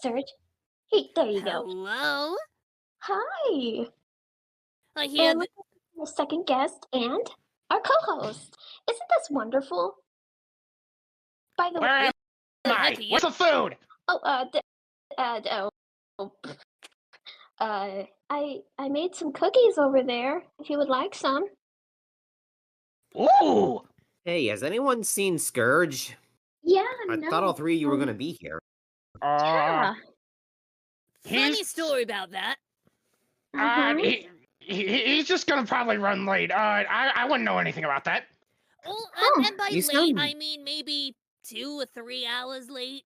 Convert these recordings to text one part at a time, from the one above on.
Surge. Hey, there you go. Hello? Hi. I hear And that. the second guest and our co-host. Isn't this wonderful? By the Where way, am I? heck are you? What's the food? I made some cookies over there. If you would like some. Ooh! Hey, has anyone seen Scourge? Yeah, I no. thought all three of you were gonna be here. Yeah. Funny story about that. He's just gonna probably run late. I wouldn't know anything about that. Oh, Huh. and by You late, sound- I mean maybe 2 or 3 hours late.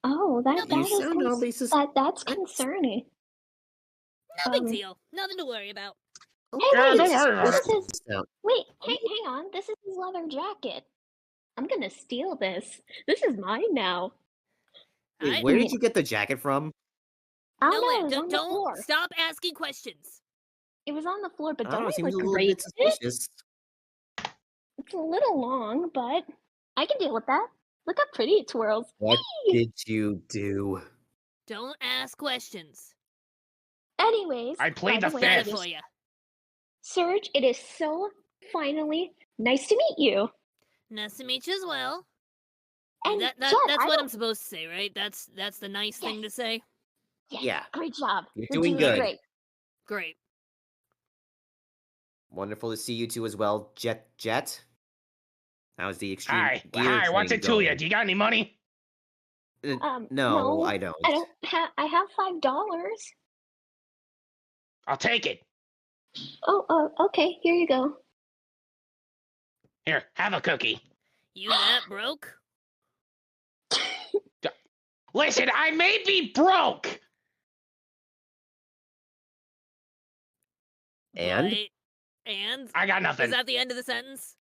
Oh, No big You sound oddly that's concerning. No big deal. Nothing to worry about. Hey, Yeah, wait, don't worry about this it. is wait, hang on. This is his leather jacket. I'm gonna steal this. This is mine now. Wait, where did you get the jacket from? I No, don't know. It wait, was on the don't floor. stop asking questions. It was on the floor, but I don't don't know, I seems a look little great? bit suspicious. It's a little long, but I can deal with that. Look how pretty it twirls. What Hey! did you do? Don't ask questions. Anyways, I plead by the way, Got fifth. it for you. Serge, it is so finally nice to meet you. Nice to meet you as well. And That's Jet, what I'm supposed to say, right? That's the nice thing to say. Yes, Yeah. great job. You're You're doing good. great. Great. Wonderful to see you two as well, Jet. How's the extreme Hi, gear what's train it to you? going? Do you got any money? No, I don't. I have $5. I'll take it. Oh, okay. Here you go. Here, have a cookie. You that broke? Listen, I may be broke. And? And? I got nothing. Is that the end of the sentence?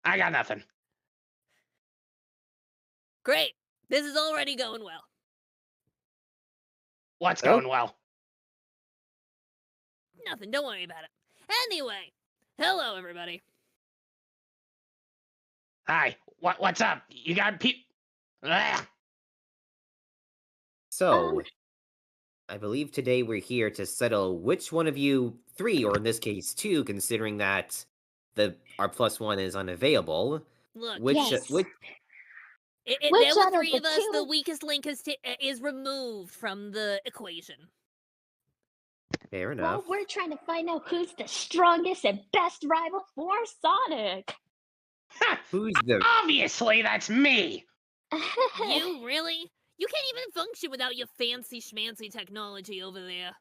I got nothing. Great. This is already going well. What's going well? Nothing. Don't worry about it. Anyway, hello everybody. Hi. What's up? You got So, I believe today we're here to settle which one of you three, or in this case two, considering that our +1 is unavailable. Look, Which Yes. which there Which were out of 3 the of us. two- The weakest link is removed from the equation. fair Well, enough. we're trying to find out who's the strongest and best rival for Sonic. Who's the Obviously, that's me. You really? You can't even function without your fancy schmancy technology over there.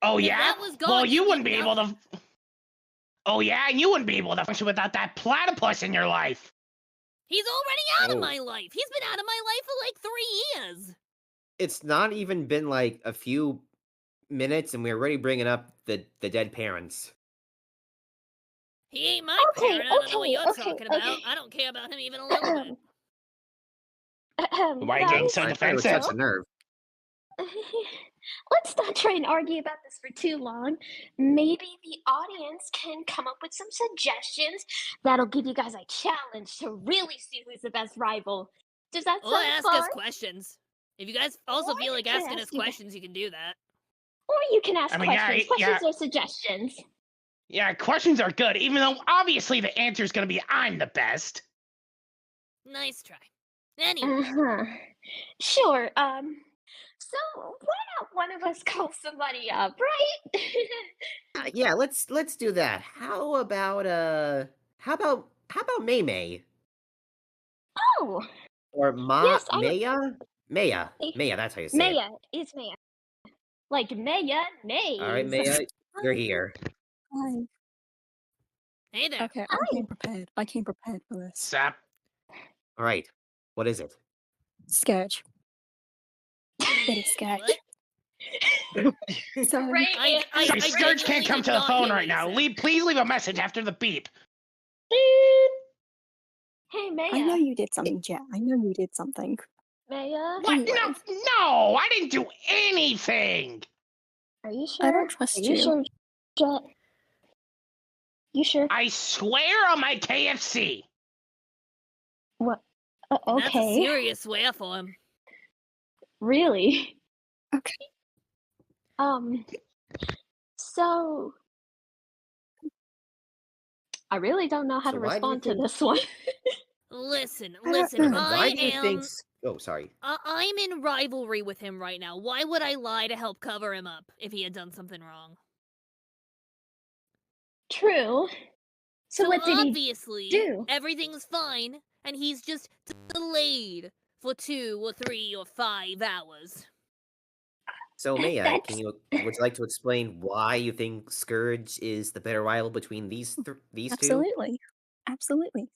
Oh if yeah? that was gone, Well, you you'd wouldn't be able nothing. to. Oh yeah, and you wouldn't be able to function without that platypus in your life. He's already out of Oh. my life. He's been out of my life for like 3 years. It's not even been like a few minutes, and we're already bringing up the dead parents. He ain't my parent. I don't know what you're talking about. I don't care about him even a little bit. Why are you getting so I thought it was defensive? such a nerve. Let's not try and argue about this for too long. Maybe the audience can come up with some suggestions that'll give you guys a challenge to really see who's the best rival. Does that Or sound ask fun? us questions. If you guys also Or feel like you can asking us ask you guys- questions, you can do that. Or you can ask I mean, yeah, questions. yeah. Questions or suggestions. Yeah, questions are good, even though obviously the answer is going to be I'm the best. Nice try. Anyway, Uh-huh. Sure. So why not one of us call somebody up, right? Yeah, let's do that. How about May May Oh, or yes, I know. Maya? Eh, Maya, that's how you say it. Maya. It's Maya. Like mayonnaise. All right, Maya, you're here. Hi. hey there. Okay, Hi. I came prepared. I came prepared for this. Sup? All right, what is it? Scourge. It is Scourge. What? So, Great I answer. Scourge genuinely can't come did to the not phone hear right what you now. said. Please leave a message after the beep. Hey, Maya. I know you did something, Jet. I know you did something. Maya. What? Anyways. No, I didn't do anything. Are you sure? I don't trust Are you you. sure, Jet? You sure? I swear on my KFC. What? And that's a Okay. serious swear for him. Really? Okay. Um, so I really don't know how So to why do you respond to think? this one. Listen, I don't listen, know. Why do you think? Oh, sorry. I'm in rivalry with him right now. Why would I lie to help cover him up if he had done something wrong? True. So So what did he obviously, do? everything's fine, and he's just delayed for 2 or 3 or 5 hours. So Maya, That's would you like to explain why you think Scourge is the better rival between these two? Absolutely. Absolutely.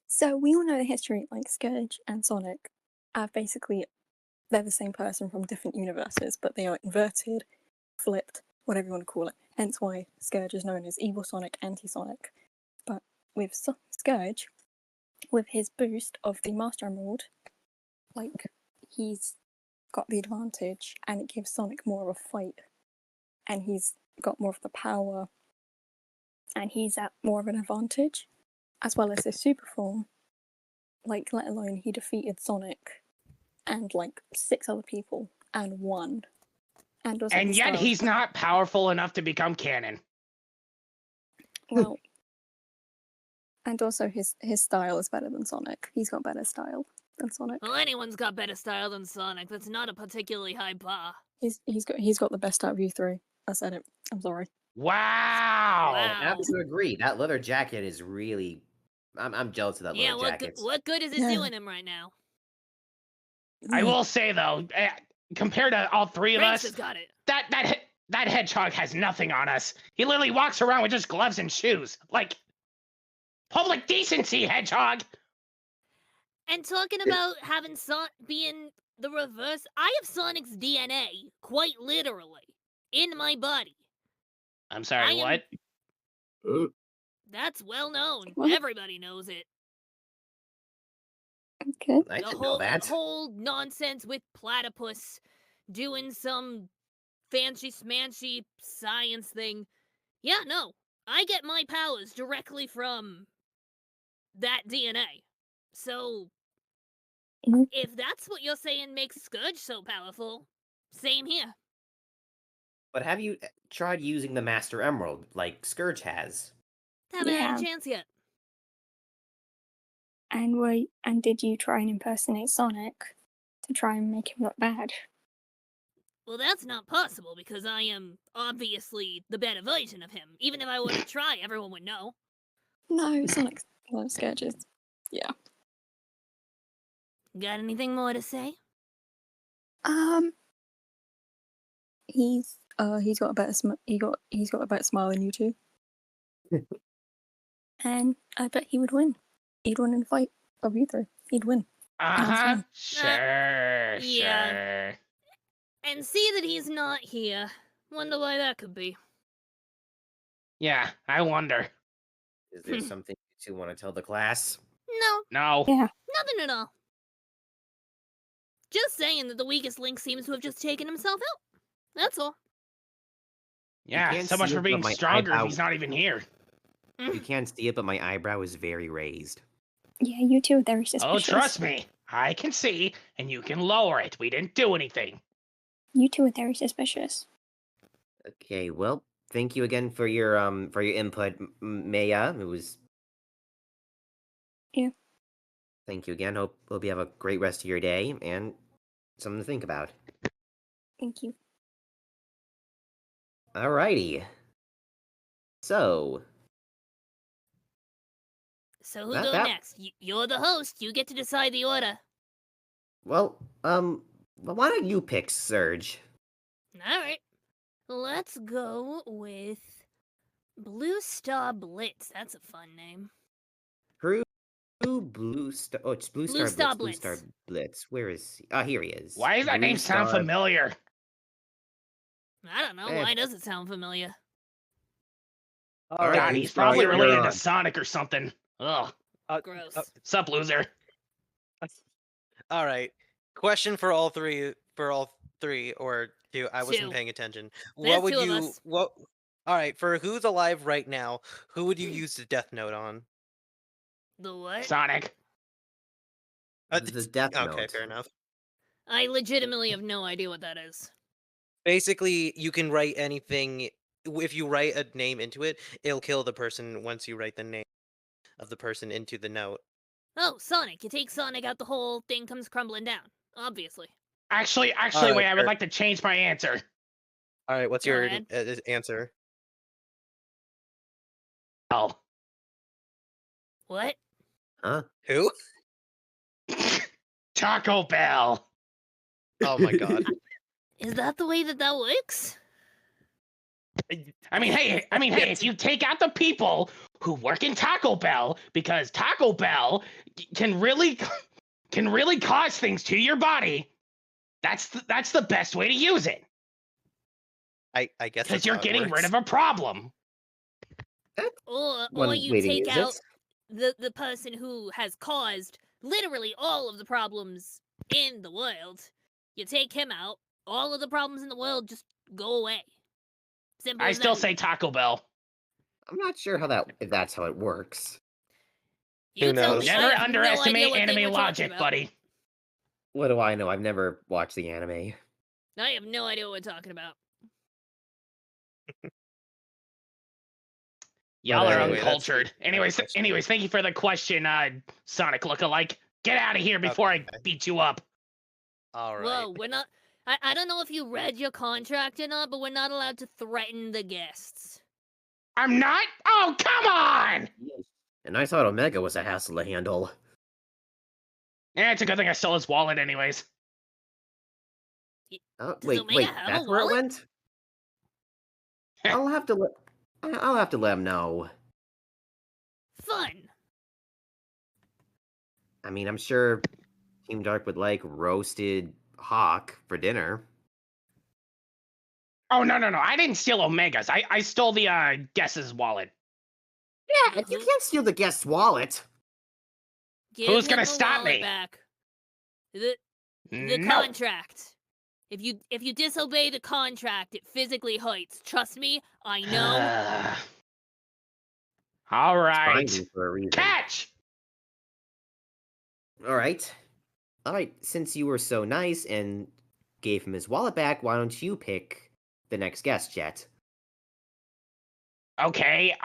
So we all know the history, like Scourge and Sonic are basically they're the same person from different universes, but they are inverted, flipped, whatever you want to call it. Hence why Scourge is known as Evil Sonic, Anti-Sonic. But with Scourge, with his boost of the Master Emerald, like he's got the advantage, and it gives Sonic more of a fight, and he's got more of the power, and he's at more of an advantage, as well as his super form. Like, let alone he defeated Sonic and like 6 other people and won. And also And his yet style. he's not powerful enough to become canon. Well, and also his style is better than Sonic. He's got better style than Sonic. Well, anyone's got better style than Sonic. That's not a particularly high bar. He's got the best out of you three. I said it. I'm sorry. Wow. Wow. I have to agree. That leather jacket is really. I'm jealous of that Yeah, leather jacket. what good is it Yeah. doing him right now? I will say though, compared to all three of Franks us, has got it. that hedgehog has nothing on us. He literally walks around with just gloves and shoes. Like public decency, hedgehog. And talking about having being the reverse, I have Sonic's DNA, quite literally, in my body. I'm sorry, what? That's well known. What? Everybody knows it. Okay. I The didn't know that. whole nonsense with platypus doing some fancy smancy science thing. Yeah, no. I get my powers directly from that DNA. So, Mhm. if that's what you're saying makes Scourge so powerful, same here. But have you tried using the Master Emerald like Scourge has? Haven't had Yeah. a chance yet. And did you try and impersonate Sonic to try and make him look bad? Well, that's not possible because I am obviously the better version of him. Even if I were to try, everyone would know. No, Sonic loves Scourges. Yeah. Got anything more to say? He's got a better he's got a better smile than you two. And I bet he would win. He'd win in a fight of you three. He'd win. Uh-huh. fine. Sure, yeah. sure. And see that he's not here. Wonder why that could be. Yeah, I wonder. Is there something you two want to tell the class? No, No. Yeah. nothing at all. Just saying that the weakest link seems to have just taken himself out. That's all. Yeah, can't so much see for it, being but my stronger if eyebrow- he's not even here. You can't see it, but my eyebrow is very raised. Yeah, you two are very Oh, suspicious. trust me. I can see, and you can lower it. We didn't do anything. You two are very suspicious. Okay, well, thank you again for your input, Maya. It was. Yeah. Thank you again. Hope you have a great rest of your day and something to think about. Thank you. Alrighty. So, So who That- go that- next? You're the host. You get to decide the order. well, why don't you pick Surge? Alright. Let's go with Blue Star Blitz. That's a fun name. True Blue Star. Oh, it's Blue Star Star Blitz. Blue Blitz. Star Blitz. Where is he? Ah, here he is. Why does that Blue name sound Star- familiar? I don't know. Eh. Why does it sound familiar? All right, God, Blue he's Star, probably you're related to on. Sonic or something. Ugh. Gross. Sup, loser? All right. Question for all three, or two. I wasn't Two. paying attention. There's What would two of you? us. What? All right. For who's alive right now, who would you use the Death Note on? The what? Sonic. The Death Okay, Note. fair enough. I legitimately have no idea what that is. Basically, you can write anything. If you write a name into it, it'll kill the person once you write the name of the person into the note. Oh, Sonic. You take Sonic out, the whole thing comes crumbling down. Obviously. Actually, Alright, wait. I would fair. like to change my answer. All right, what's Go your ahead. answer? Oh, What? Huh? Who? Taco Bell. Oh my god. Is that the way that works? I mean, hey, if you take out the people who work in Taco Bell, because Taco Bell can really cause things to your body. That's the best way to use it. I guess Because that's you're how it getting rid works. of a problem. Or One you way to take use out it. the person who has caused literally all of the problems in the world. You take him out, all of the problems in the world just go away. Simple I as still that. say Taco Bell. I'm not sure if that's how it works. You Who tell knows? me. I Never have no idea underestimate what they anime were talking logic, about. buddy. What do I know? I've never watched the anime. I have no idea what we're talking about. Y'all But, are Anyway, that's the uncultured. Anyways, question. thank you for the question, Sonic lookalike. Get out of here before I Okay. beat you up. All right. Whoa, we're not. I don't know if you read your contract or not, but we're not allowed to threaten the guests. I'm not? Oh, come on! and I thought Omega was a hassle to handle. It's a good thing I stole his wallet anyways. Oh, Does wait, Omega have that's a where it wallet? went? I'll have to let him know. Fun. I mean, I'm sure Team Dark would like roasted hawk for dinner. Oh, no. I didn't steal Omega's. I stole the, guest's wallet. Yeah, you can't steal the guest's wallet. Give Who's him gonna the stop wallet me? back. The No. contract. If you disobey the contract, it physically hurts. Trust me, I know. All It's right. binding for a reason. Catch! All right. Since you were so nice and gave him his wallet back, why don't you pick the next guest, Jet? Okay,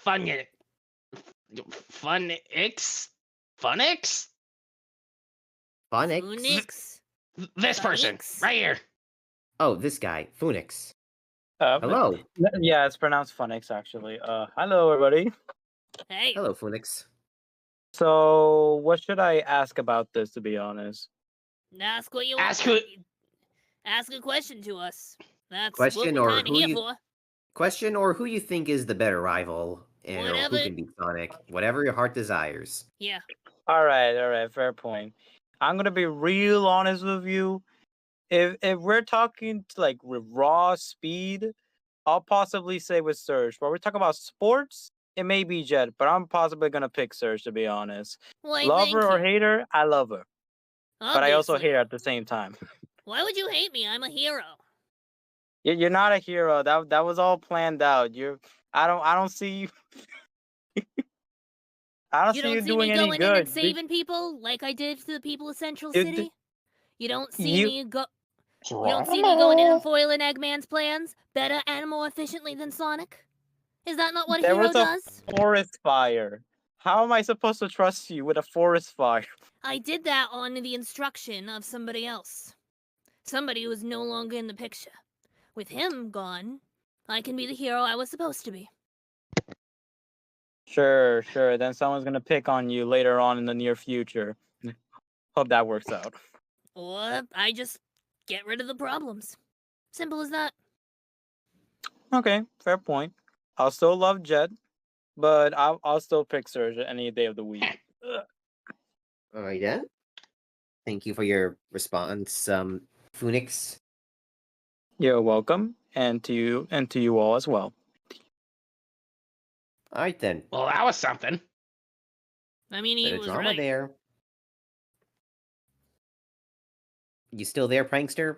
Funix? Funix? Phonix? Phoenix. This person, Funix? right here. Oh, this guy, Phoenix. But- Hello. Yeah, it's pronounced phonics actually. Hello everybody. Hey. Hello, Phoenix. So, what should I ask about this? To be honest, Ask what you Ask want. who- Ask a question to us. That's Question what or we're kind of who here you- for. Question or who you think is the better rival, and or who Whatever. can beat Sonic? Whatever your heart desires. Yeah. all right, fair point. I'm gonna be real honest with you. If we're talking like with raw speed, I'll possibly say with Surge. But we're talking about sports, it may be Jet, but I'm possibly gonna pick Surge to be honest. Why, Love thank her or you. hate her, I love her, but I also Obviously. hate her at the same time. Why would you hate me? I'm a hero. You're not a hero. That was all planned out. I don't see you. I don't You see you don't see doing me any going in and good. saving people like I did to the people of Central You- City? You don't see you- me go. You don't see me going in and foiling Eggman's plans better and more efficiently than Sonic? Is that not what a There hero was a does? forest fire. How am I supposed to trust you with a forest fire? I did that on the instruction of somebody else. Somebody who is no longer in the picture. With him gone, I can be the hero I was supposed to be. Sure. Then someone's gonna pick on you later on in the near future. Hope that works out. Or I just get rid of the problems. Simple as that. Okay, fair point. I'll still love Jet, but I'll still pick Surge any day of the week. All right, then. Thank you for your response, Phoenix. You're welcome, and to you all as well. All right, then. Well, that was something. I mean, he Bit of was drama right. there. You still there, prankster?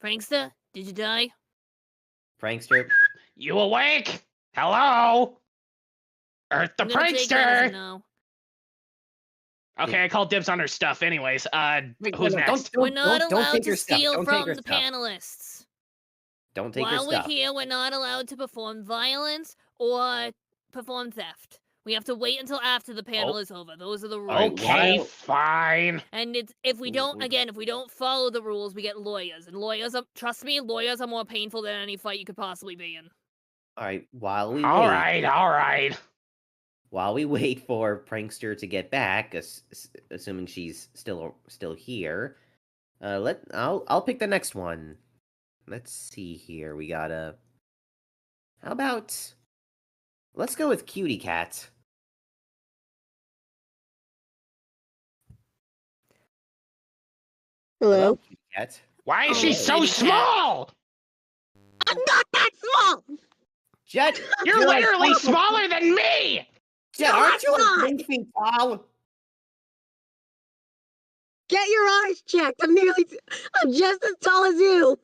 Prankster, did you die? Prankster? You awake? Hello? Earth the I'm gonna take that as a prankster! no. Okay, I called dibs on her stuff. Anyways, Wait, who's no, next? We're not don't allowed take to her stuff. steal Don't take from her the stuff. panelists. Don't take her While we're stuff. here, we're not allowed to perform violence or perform theft. We have to wait until after the panel is over. Those are the rules. Alright, Okay, while- fine. And if we don't follow the rules, we get lawyers. And lawyers are, trust me, lawyers are more painful than any fight you could possibly be in. Alright, while we All wait. right. While we wait for Prankster to get back, assuming she's still here, I'll pick the next one. Let's see here. We got a. How about? Let's go with Cutie Cat. Hello? Cutie Cat. Why is Oh, she so Kitty Cat. small? I'm not that small! Jet, You're like literally 3 foot- smaller than me! Jet, No, aren't you I'm like not. 3 feet tall? Get your eyes checked. I'm just as tall as you.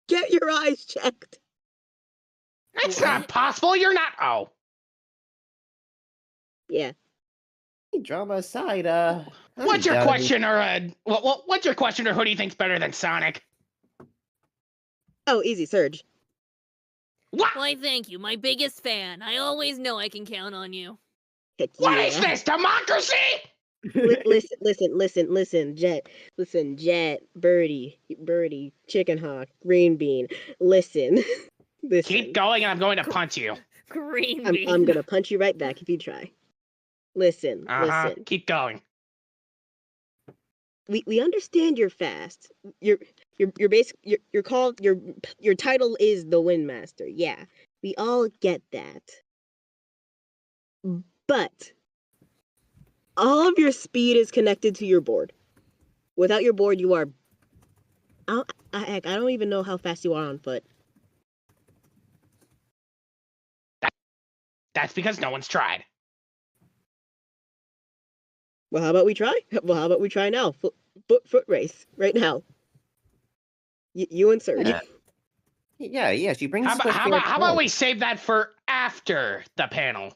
Get your eyes checked. That's not possible. You're not. Oh. Yeah. Drama aside, What's your question, or what's your question, or who do you think's better than Sonic? Oh, easy, Surge. What? Why, thank you, my biggest fan. I always know I can count on you. Heck What yeah. is this, democracy? Listen, Jet, Birdie, Chicken Hawk, Green Bean. Listen. Keep going, and I'm going to punch you. Green bean. I'm gonna punch you right back if you try. Listen. Keep going. We understand you're fast. Your title is the Windmaster. Yeah, we all get that. But all of your speed is connected to your board. Without your board, you are. I don't even know how fast you are on foot. That's because no one's tried. Well, how about we try? Well, how about we try now? Foot race right now. You and Surge. Yeah. She brings. How about we save that for after the panel?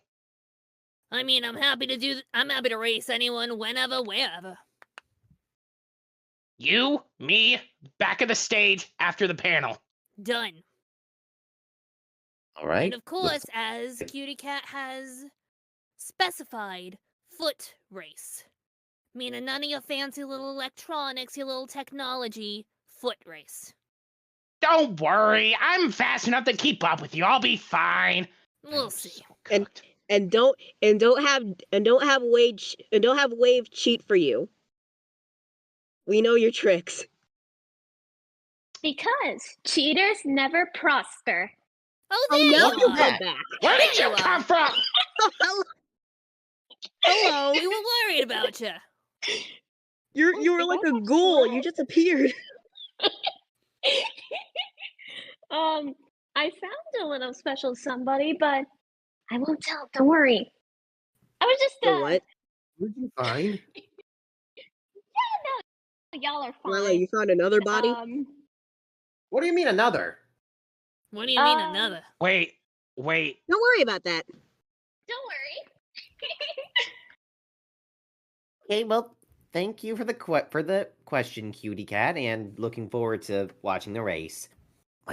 I mean, I'm happy to race anyone, whenever, wherever. You, me, back of the stage after the panel. Done. All right. And of course, as Cutie Cat has specified, foot race. Meaning none of your fancy little electronics, your little technology, foot race. Don't worry, I'm fast enough to keep up with you. I'll be fine. We'll see. So cooked. And don't have Wave cheat for you. We know your tricks. Because cheaters never prosper. Oh, Oh there no, you you are. go back. Where did There you you come are. from? Hello. We were worried about you. You were like a ghoul. You just appeared. I found a little special somebody, but I won't tell. Don't worry. I was just For what? What did you find? y'all are fine. Lila, you found another body? What do you mean another? What do you mean Um, another? Wait. Don't worry about that. Don't worry. Okay, well, thank you for the question, Cutie Cat, and looking forward to watching the race.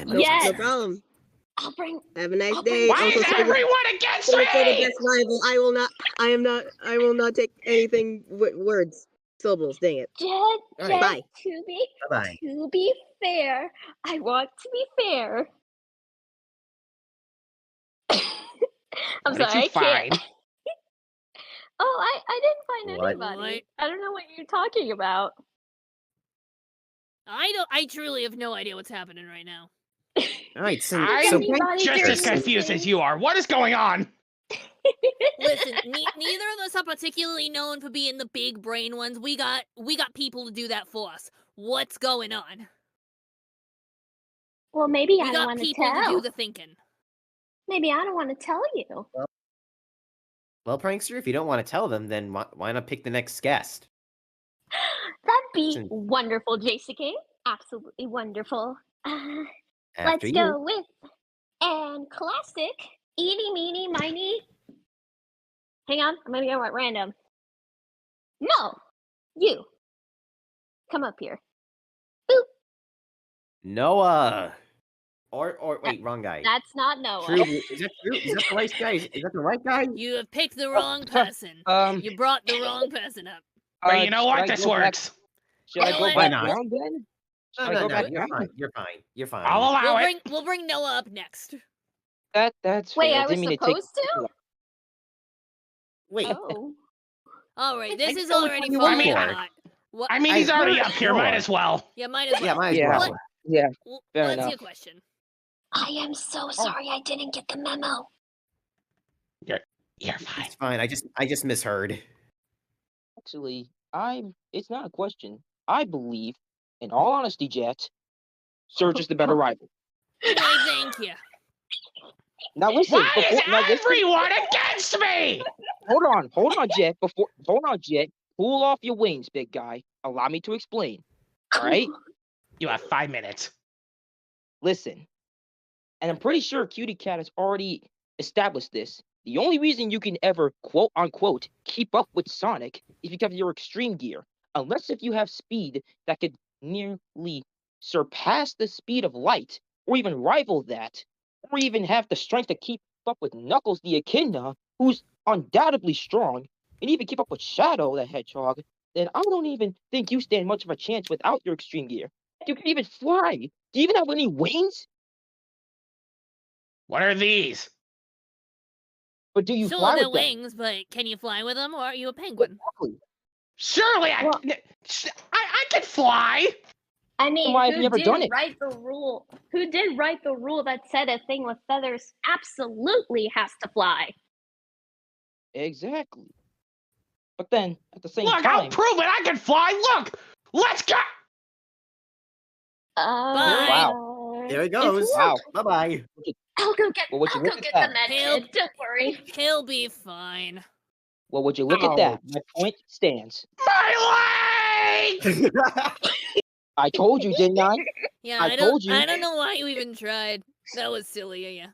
Yes. No problem. I'll bring. Have a nice I'll day. bring- Why is Uncle Silver- everyone against Silver for the me? best rival. I will not take anything words. Syllables, dang it. Jet, Bye. Bye-bye. to be fair, I want to be fair. I'm What did sorry, you I can't. find? Oh, I didn't find What? anybody. I don't know what you're talking about. I truly have no idea what's happening right now. All right, so I'm anybody just as doing confused as anything? you are. What is going on? Listen, neither of us are particularly known for being the big brain ones. We got people to do that for us. What's going on? Well, maybe We I don't got want to people to tell. do the thinking. Maybe I don't want to tell you. well, Prankster, if you don't want to tell them, then why not pick the next guest? That'd be Listen. wonderful, JCK. Absolutely wonderful. After Let's you. go with And classic, eeny, meeny, miny. Hang on, I'm gonna go at random. No, you. Come up here. Boop. Noah. Or wait, wrong guy. That's not Noah. True. Is that true? Is that the right guy? Is that the right guy? You have picked the wrong person. You brought the wrong person up. But you know should what? I This go back- works. Should I No, go why back not? down then? No, Should I no, go no. back You're down? fine. You're fine. You're fine. I'll allow it. We'll bring Noah up next. That's Wait, fair. I was Didn't mean to take. supposed to? Wait. Oh. All right, this is know which already one you falling went for. apart. What? I mean, he's I already heard up here. Might Noah. as well. Yeah, might as well. Yeah, might as Yeah. well. Yeah. Fair What's enough. your question? I am so sorry I didn't get the memo. You're fine. It's fine. I just misheard. Actually, it's not a question. I believe, in all honesty, Jet, Surge is the better rival. Why, thank you. Now listen, Why is now listen, everyone against me? hold on, Jet. Hold on, Jet. Cool off your wings, big guy. Allow me to explain. All right? You have 5 minutes. Listen, and I'm pretty sure Cutie Cat has already established this. The only reason you can ever, quote unquote, keep up with Sonic is because of your extreme gear. Unless if you have speed that could nearly surpass the speed of light, or even rival that, or even have the strength to keep up with Knuckles the Echidna, who's undoubtedly strong, and even keep up with Shadow the Hedgehog, then I don't even think you stand much of a chance without your extreme gear. You can even fly. Do you even have any wings? What are these? But do you Sure, fly they're with them? wings, but can you fly with them, or are you a penguin? Exactly. Surely Well- I can fly. I mean, why have who you ever did done it? write the rule? Who did write the rule that said a thing with feathers absolutely has to fly? Exactly. But then, at the same Look, I'll time, prove it. I can fly. Look, let's go. Wow. There it goes. wow. Bye bye. I'll go get. Well, would you I'll go look at get that? the med He'll- kit. Don't worry. He'll be fine. Well, would you look Oh. at that? My point stands. My leg. I told you, didn't I? Yeah, I told you. I don't know why you even tried. That was silly of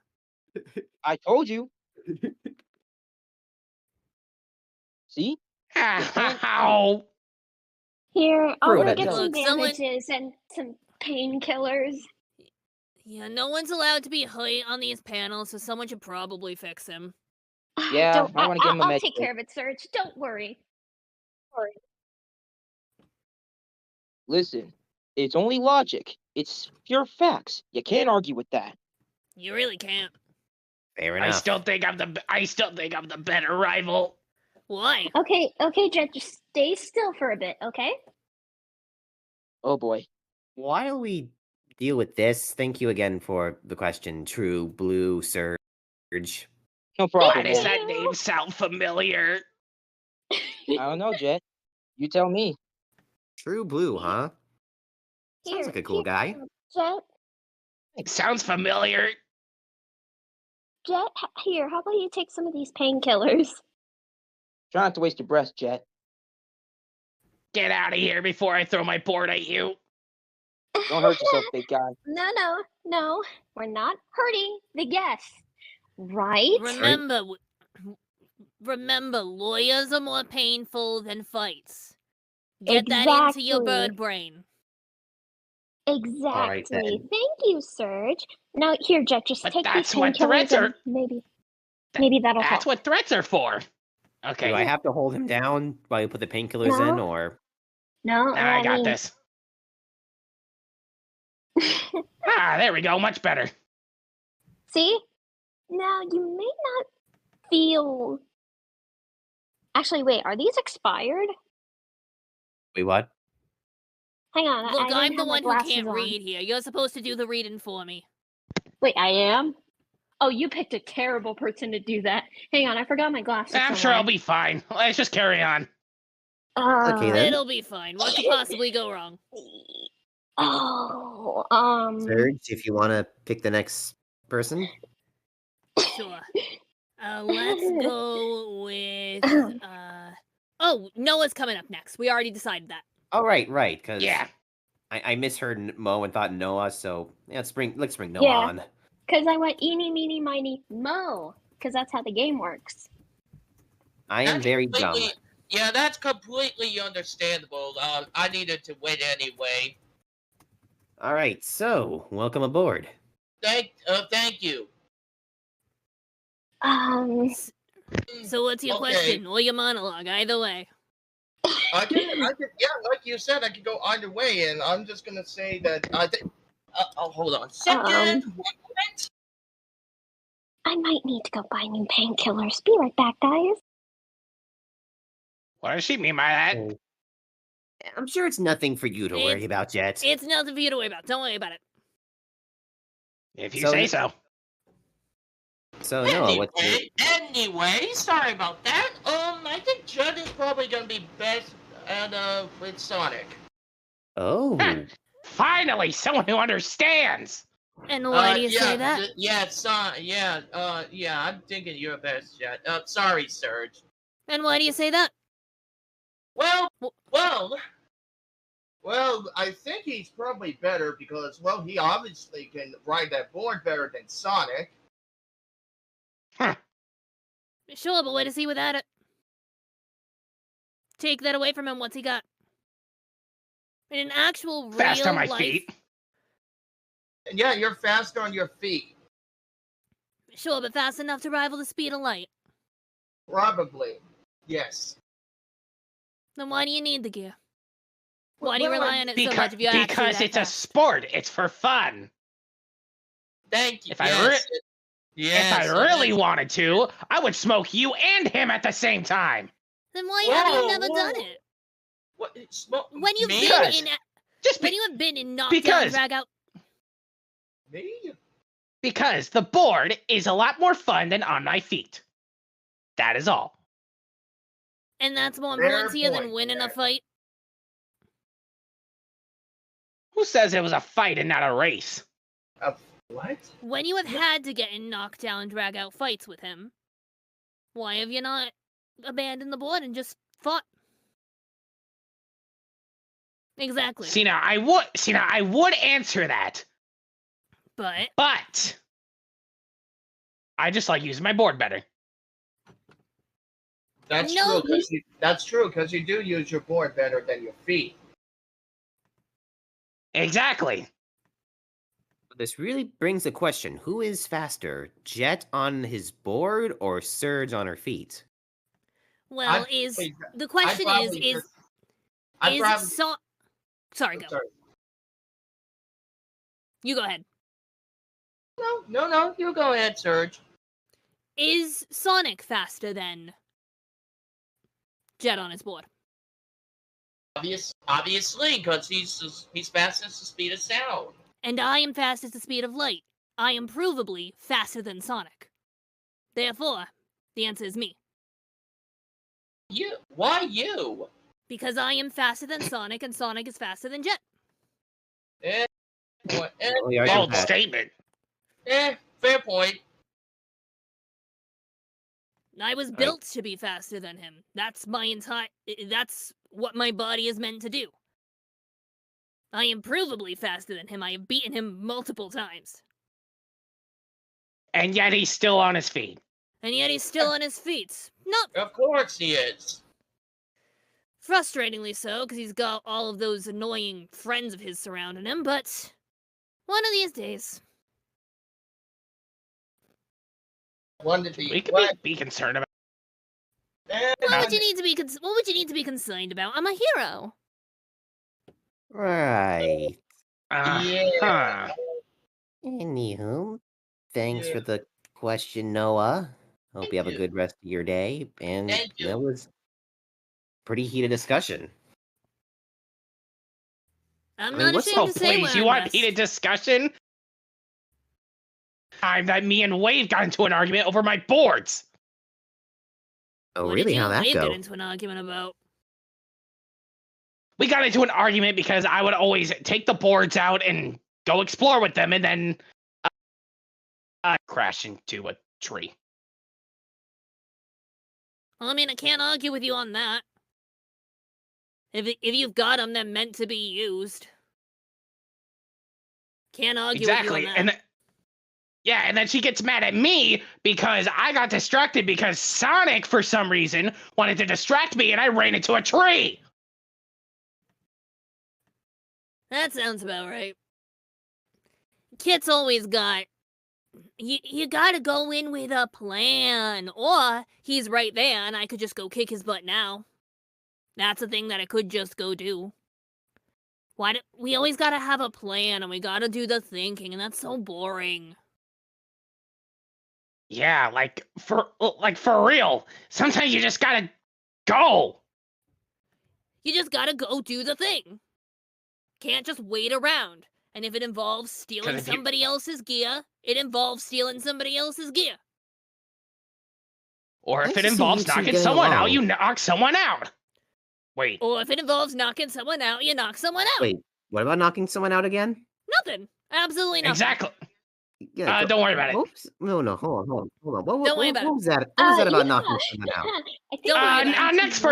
you. I told you. See? Ow. Here, I'll Prove go it. get some Look, someone- bandages and some painkillers. Yeah, no one's allowed to be hurt on these panels, so someone should probably fix him. Yeah, Don't, I wanna give him a I'll med take kit. care of it, Serge. Don't worry. Listen, it's only logic. It's pure facts. You can't argue with that. You really can't. Fair enough. I still think I'm the better rival. Why? Okay, Jet, just stay still for a bit, okay? Oh boy. While we deal with this, thank you again for the question, True Blue Surge. No Why problem. does man. that name sound familiar? I don't know, Jet. You tell me. True Blue, huh? Sounds Here, like a cool here, guy. Jet, It sounds familiar. here, how about you take some of these painkillers? Try not to waste your breath, Jet. Get out of here before I throw my board at you. Don't hurt yourself, big guy. No. We're not hurting the guests, right? Remember, lawyers are more painful than fights. Get that into your Exactly. bird brain. Exactly. right, then. Thank you, Serge. Now, here, Jet, just But take these that's what painkillers threats and are- maybe that'll That's help. what threats are for. Okay. Do I have to hold him down while you put the painkillers in, No. or No, Nah, I got this. There we go. Much better. See? Now, you may not feel... Actually, wait, are these expired? wait, what? Hang on, Look, I didn't I'm the have my one who glasses can't on. read here. You're supposed to do the reading for me. Wait, I am? Oh, you picked a terrible person to do that. Hang on, I forgot my glasses I'm sure somewhere. I'll be fine. Let's just carry on. Okay, then. It'll be fine. What could possibly go wrong? Surge, if you want to pick the next person. Sure. Let's go with Oh, Noah's coming up next. We already decided that. Oh, right, because Yeah. I misheard Mo and thought Noah, so yeah, let's bring Noah Yeah. on. Because I want eeny, meeny, miny, mo. Because that's how the game works. I am That's very dumb. completely- Yeah, that's completely understandable. I needed to win anyway. All right, so welcome aboard. Thank you. So what's your Okay. question or your monologue? Either way. I can, yeah, like you said, I could go either way, and I'm just gonna say that I think. Oh, hold on a second. 1 minute. I might need to go buy new painkillers. Be right back, guys. What does she mean by that? Oh. I'm sure it's nothing for you to worry about, Jet. It's nothing for you to worry about. Don't worry about it. If you So- say so. So Noah, what's your... Anyway, sorry about that. I think Judd is probably gonna be best at with Sonic. Oh, Finally, someone who understands. And why do you say that? Yeah, I'm thinking you're best, Judd. Sorry, Surge. And why do you say that? Well, I think he's probably better because, well, he obviously can ride that board better than Sonic. Sure, but what is he without it? Take that away from him. What's he got? In an actual real Fast on my life... feet. Yeah, you're faster on your feet. Sure, but fast enough to rival the speed of light. Probably. Yes. Then why do you need the gear? Why do you rely on it so Because, much if you're actually because that it's a fast? sport. It's for fun. Thank you. If I really wanted to, I would smoke you and him at the same time. Then why have you Whoa, never whoa. done it? What? When you've me? been Because- in... Just When be- you have been in knockdown, because- drag out... Me? because the board is a lot more fun than on my feet. That is all. And that's more Fair important to you than point, winning a yeah. fight? Who says it was a fight and not a race? What? When you have had to get in knockdown, drag out fights with him, why have you not abandoned the board and just fought? Exactly. See now, I would answer that, But but I just like using my board better. That's No, true. That's true because you do use your board better than your feet. Exactly. this really brings the question: who is faster, Jet on his board or Surge on her feet? well, the question is Sorry, go. Sorry. You go ahead. No. You go ahead, Surge. Is Sonic faster than Jet on his board? Obviously, because he's fast as the speed of sound. And I am fast as the speed of light. I am provably faster than Sonic. Therefore, the answer is me. You? Why you? Because I am faster than Sonic, and Sonic is faster than Jet. Well, Oh, yeah, I Bold can- statement. fair point. I was built to be faster than him. That's what my body is meant to do. I am provably faster than him. I have beaten him multiple times. And yet he's still on his feet. And yet he's still on his feet. Not Of course he is. frustratingly so, because he's got all of those annoying friends of his surrounding him, but one of these days. One to We be. could be concerned about. What would you need to be concerned about? I'm a hero. Right. Yeah. Anywho, thanks Yeah. for the question, Noah. Hope you have a you. good rest of your day. And Thank you. that was pretty heated discussion. I'm I mean, not what's- ashamed Oh, to say please, where you I'm want best. heated discussion? Time that me and Wade got into an argument over my boards. Oh, What really? did you How'd and that Wade go? get into an argument about? We got into an argument because I would always take the boards out and go explore with them, and then crash into a tree. Well, I mean, I can't argue with you on that. If you've got them, they're meant to be used. Can't argue Exactly, with you on that. and Yeah, and then she gets mad at me because I got distracted because Sonic, for some reason, wanted to distract me and I ran into a tree. That sounds about right. Kit's always got... You gotta go in with a plan. Or he's right there and I could just go kick his butt now. That's a thing that I could just go do. We always gotta have a plan and we gotta do the thinking, and that's so boring. Yeah, like for real. Sometimes you just gotta go. You just gotta go do the thing. Can't just wait around. And if it involves stealing somebody else's gear, it involves stealing somebody else's gear. Or if Nice it to see involves you two knocking getting someone out, along. you knock someone out. Wait. Or if it involves knocking someone out, you knock someone out. Wait, what about knocking someone out again? Nothing. Absolutely nothing. Exactly. Yeah, Don't worry about it. Oops. No, hold on. Don't worry about What it. was that? What was that about Yeah. knocking someone out? I think Don't worry we about need Next to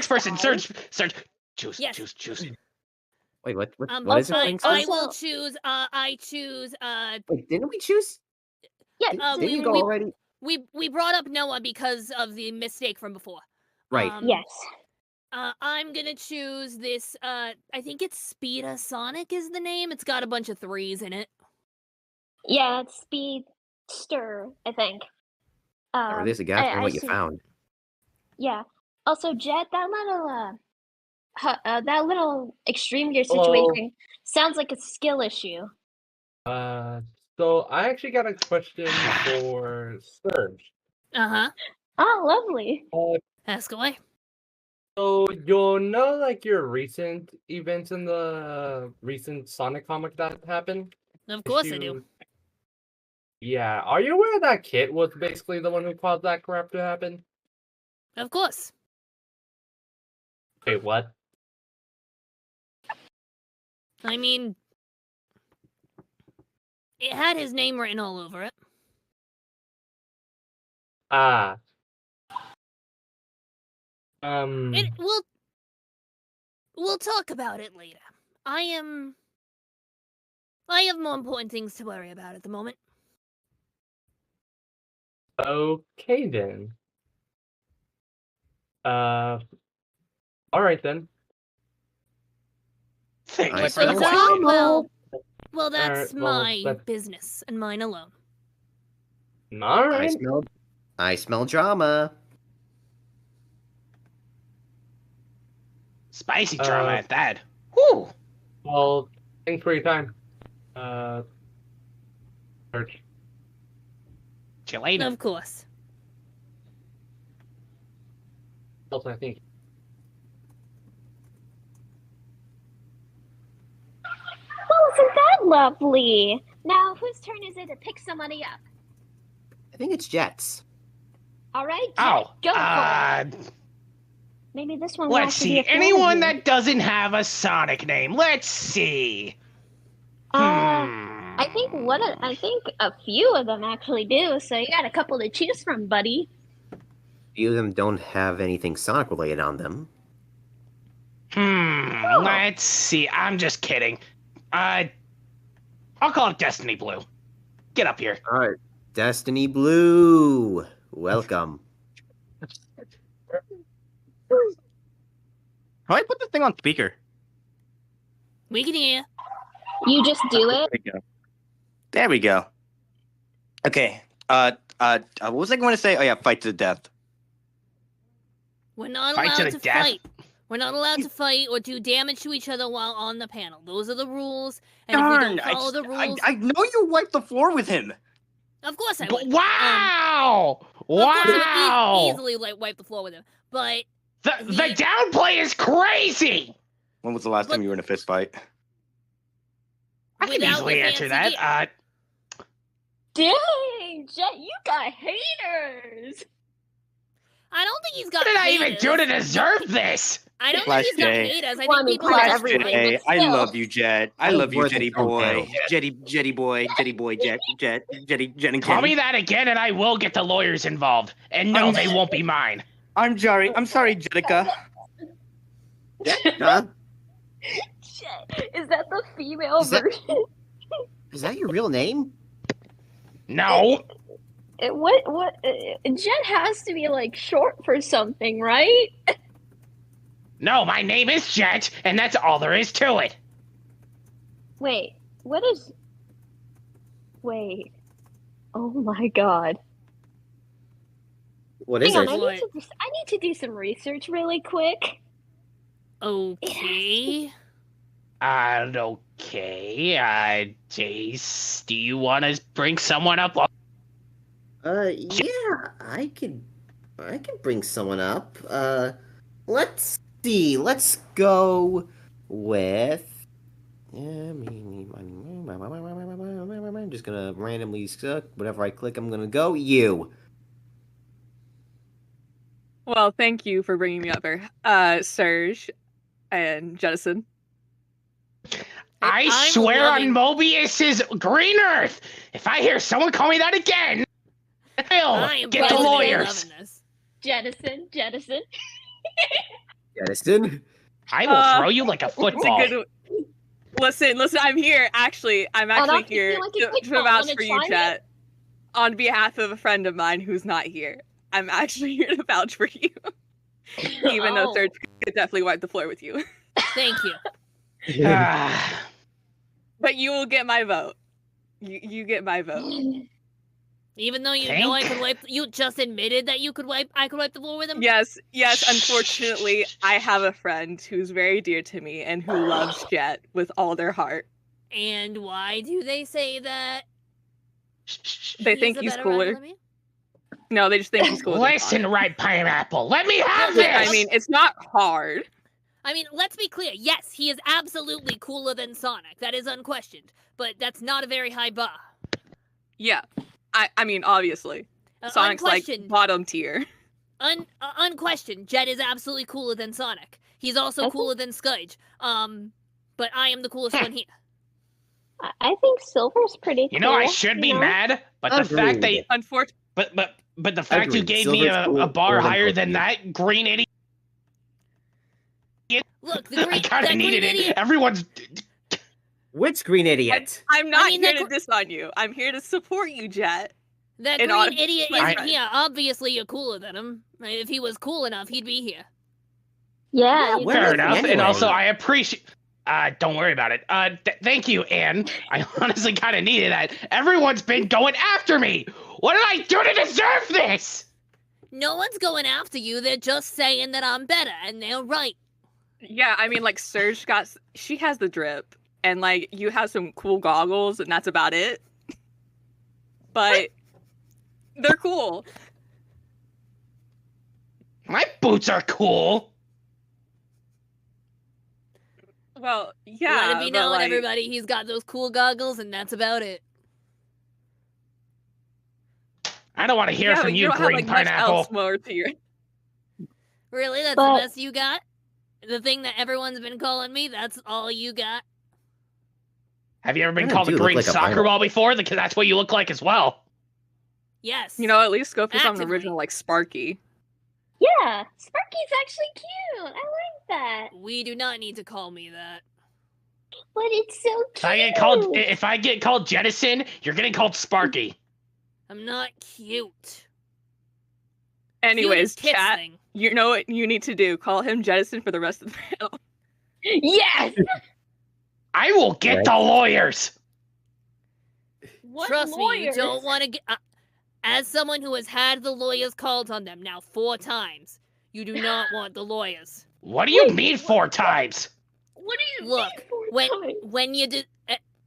person. roll Search. Choose. Yes. Choose. Wait, what is also- it? Prince? I will Also- choose, I choose, Wait, didn't we choose? Yeah, Didn't we go already? we brought up Noah because of the mistake from before. Right. yes. I'm gonna choose this, I think it's Speeda Sonic is the name. It's got a bunch of 3s in it. Yeah, it's Speedster, I think. Or there's a gap in what you see. found. Yeah. Also, Jet, that little extreme gear situation sounds like a skill issue. So I actually got a question for Scourge. Uh-huh. Oh, lovely. Ask away. So you'll know like your recent events in the recent Sonic comic that happened? Of course I do. Yeah. Are you aware that Kit was basically the one who caused that crap to happen? Of course. Wait, what? I mean, it had his name written all over it. Ah. We'll talk about it later. I have more important things to worry about at the moment. Okay then. Alright then. Think Nice for the one. question. Well, that's Alright, well, my that's- business and mine alone. Alright. I smell drama. Spicy drama at that. Whew. Well, thanks for your time. Search. See you later. Of course. Also, I think. Well, isn't that lovely? Now, whose turn is it to pick somebody up? I think it's Jets. All right, Jet, Oh, go for it. Maybe this one will let's actually be see. a fan of Anyone you. that doesn't have a Sonic name. Let's see. I think a few of them actually do, so you got a couple to choose from, buddy. Few of them don't have anything Sonic related on them. Let's see. I'm just kidding. I'll call it Destiny Blue. Get up here. All right, Destiny Blue. Welcome. How do I put this thing on speaker? We can hear. You just do it. There we go. Okay. What was I going to say? Oh yeah, fight to the death. We're not Fight to allowed the to death? fight. We're not allowed to fight or do damage to each other while on the panel. Those are the rules. And if we Darn! don't follow the rules, I know you wiped the floor with him. of course I would. Wow! Of course I would Wow! easily wipe the floor with him. But The downplay is crazy! When was the last time you were in a fist fight? I can Without easily the answer fancy that. Dang, Jet, you got haters. I don't think he's got What did I even haters. do to deserve this? I don't Flash think he's got J. haters. I Well, I think mean, people Flash are just everybody, trying Hey, to... I still. love you, Jet. I That love was you, worth Jetty its own boy. panel. Jetty boy, Jet and Call Ken. me that again and I will get the lawyers involved. And no, they won't be mine. I'm sorry, Jetica. Huh? Jet, is that the female Is that- version? Is that your real name? No. Jet has to be like short for something, right? No, my name is Jet, and that's all there is to it. Wait, what is... Wait. Oh my god. What is Hang on, it? I need to do some research really quick. Okay. Okay. Jace, do you want to bring someone up? Yeah, I can bring someone up. Let's see. Let's go with. I'm just gonna randomly whatever I click. I'm gonna go you. Well, thank you for bringing me up here, Scourge and Jettison. I I'm swear loving- on Mobius's Green Earth, if I hear someone call me that again, I am get the totally lawyers. loving this. Jettison. Jettison. I will throw you like a It's football. a good. Listen. I'm here. I'm actually here to vouch for you, Chet. On behalf of a friend of mine who's not here, I'm actually here to vouch for you. Even though Scourge could definitely wipe the floor with you. Thank you. But you will get my vote. You get my vote. Even though you know I could wipe, you just admitted that I could wipe the floor with him? Yes. Unfortunately, I have a friend who's very dear to me and who loves Jet with all their heart. And why do they say that? They think he's cooler. No, they just think he's cooler. Listen, right, Pineapple, let me have this! I mean, it's not hard. I mean, let's be clear. Yes, he is absolutely cooler than Sonic. That is unquestioned. But that's not a very high bar. Yeah. I mean, obviously. Sonic's like bottom tier. Unquestioned, Jet is absolutely cooler than Sonic. He's also cooler than Scourge. But I am the coolest one here. I think Silver's pretty cool. You know, I should be mad, but the fact that but the fact you gave me a bar higher than that, green idiot. Look, the green, I kind of needed green it. idiot. Everyone's. Which green idiot? I'm not here to diss on you. I'm here to support you, Jet. That green idiot isn't here. Obviously, you're cooler than him. If he was cool enough, he'd be here. Yeah, fair enough. And also, I appreciate. Don't worry about it. Thank you, Anne. I honestly kind of needed that. Everyone's been going after me. What did I do to deserve this? No one's going after you. They're just saying that I'm better, and they're right. Yeah, I mean, like, Scourge she has the drip, and, like, you have some cool goggles, and that's about it. But they're cool. My boots are cool. Well, yeah. Let it be known, everybody, he's got those cool goggles, and that's about it. I don't want to hear from you, green pineapple. Really? That's the best you got? The thing that everyone's been calling me, that's all you got? Have you ever been called a green soccer ball before? Because that's what you look like as well. Yes. You know, at least go for something original like Sparky. Yeah, Sparky's actually cute. I like that. We do not need to call me that. But it's so cute. If I get called Jettison, you're getting called Sparky. I'm not cute. Anyways, chat, you know what you need to do. Call him Jettison for the rest of the panel. Yes! I will get the lawyers. Trust me, you don't want to get... as someone who has had the lawyers called on them now 4 times, you do not want the lawyers. What do you mean 4 times? What do you Look, mean 4 times?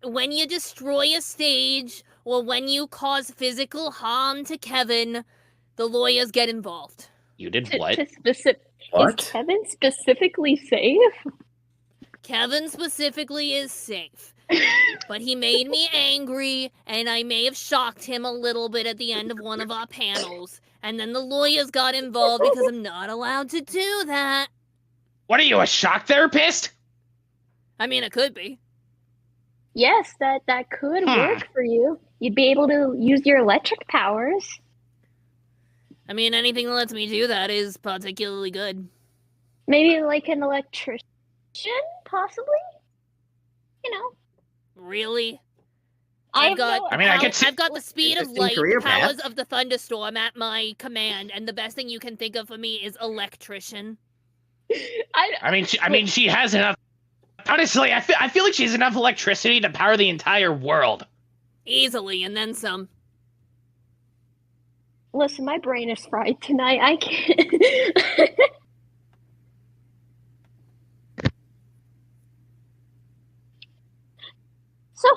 when you destroy a stage or when you cause physical harm to Kevin, the lawyers get involved. You did what? Is Kevin specifically safe? Kevin specifically is safe. But he made me angry, and I may have shocked him a little bit at the end of one of our panels. And then the lawyers got involved because I'm not allowed to do that. What are you, a shock therapist? I mean, it could be. Yes, that could work for you. You'd be able to use your electric powers. I mean, anything that lets me do that is particularly good. Maybe like an electrician, possibly? You know. Really? I've got I mean, I could see- I've got the speed of Interesting light, the career powers path. of the thunderstorm at my command, and the best thing you can think of for me is electrician. I mean, she has enough. Honestly, I feel like she has enough electricity to power the entire world. Easily, and then some. Listen, my brain is fried tonight. I can't. So,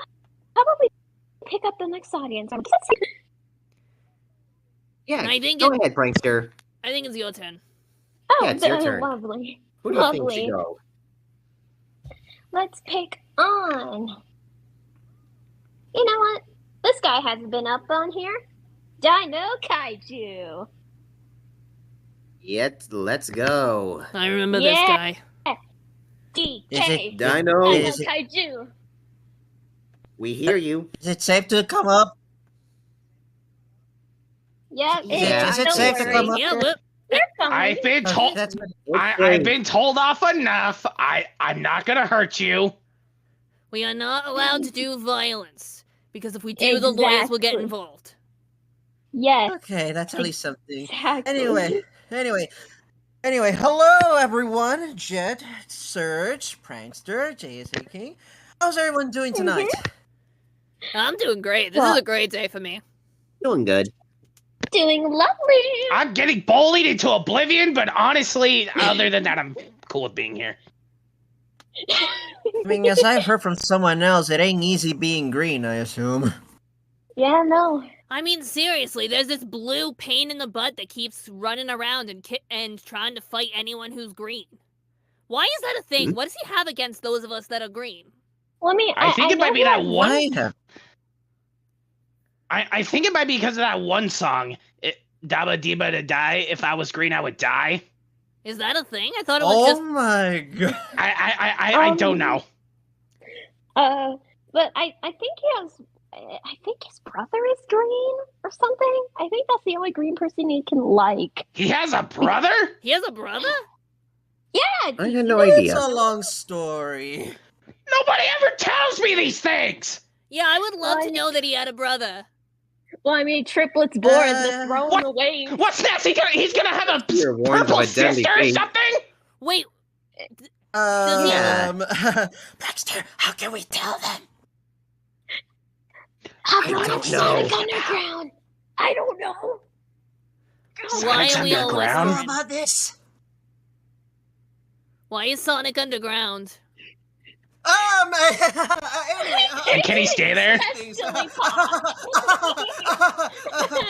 how about we pick up the next audience? Yeah, I think go ahead, prankster. I think it's your turn. Oh, Yeah, it's your turn. lovely. Who do you think Lovely. should go? Let's pick on. You know what? This guy hasn't been up on here. Dino Kaiju. Yet, let's go. I remember this guy. DK. Is it Dino? Dino Kaiju. We hear you. Is it safe to come up? Yep. Is it safe to come up? Yeah, there? look. I've been told. I've been told off enough. I'm not gonna hurt you. We are not allowed to do violence because if we do, the lawyers will get Exactly. involved. Yes. Okay, that's at least something. Exactly. Anyway, hello everyone. Jet, Surge, Prankster, JSA King. How's everyone doing tonight? I'm doing great. This is a great day for me. Doing good. Doing lovely. I'm getting bullied into oblivion, but honestly, other than that, I'm cool with being here. I mean, as I've heard from someone else, it ain't easy being green, I assume. Yeah, no. I mean, seriously, there's this blue pain in the butt that keeps running around and trying to fight anyone who's green. Why is that a thing? What does he have against those of us that are green? Well, I think it might be that one. Why? I think it might be because of that one song. Daba Diba to die. If I was green, I would die. Is that a thing? I thought it was just. Oh my god. I don't know. But I think he has. I think his brother is green or something. I think that's the only green person he can like. He has a brother? He has a brother? Yeah. I had no idea. It's a long story. Nobody ever tells me these things. Yeah, I would love to know that he had a brother. Well, I mean, triplets born, the throne away. What's next? He's gonna have a You're warned purple of a deadly sister or fate. something? Wait. Baxter, how can we tell them? How I come don't it's know. Sonic Underground? I don't know. Why Sonic's are we all underground? whispering? About this? Why is Sonic underground? Anyway, And can he stay there?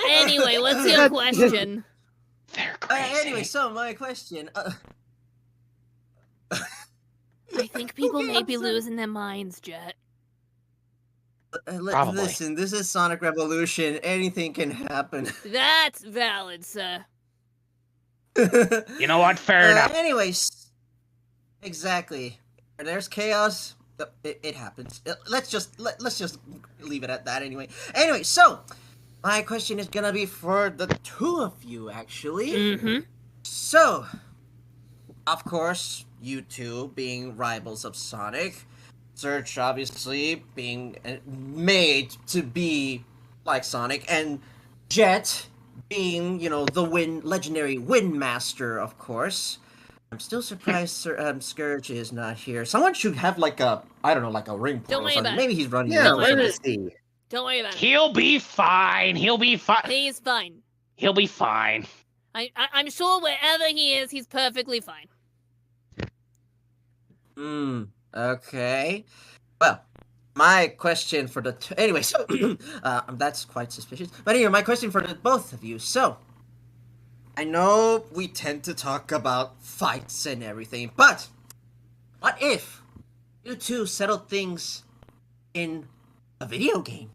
Anyway, what's your question? They're crazy. Anyway, so my question. I think people may be losing their minds, Jet. Probably. Listen, this is Sonic Revolution. Anything can happen. That's valid, sir. You know what? Fair enough. Anyways, exactly. Where there's chaos, it happens. Let's just leave it at that. Anyway, so my question is gonna be for the two of you, actually. Mm-hmm. So, of course, you two being rivals of Sonic, Surge obviously being made to be like Sonic, and Jet being, you know, the legendary Wind Master, of course. I'm still surprised Scourge is not here. Someone should have like a, I don't know, like a ring portal Don't worry or something. about it. Maybe he's running. Yeah, Don't worry where about is he? Don't worry about it. He'll be fine. He'll be fine. He's fine. He'll be fine. I'm sure wherever he is, he's perfectly fine. Okay. Well, my question for the anyway, so that's quite suspicious. But anyway, my question for the both of you. So, I know we tend to talk about fights and everything, but what if you two settled things in a video game?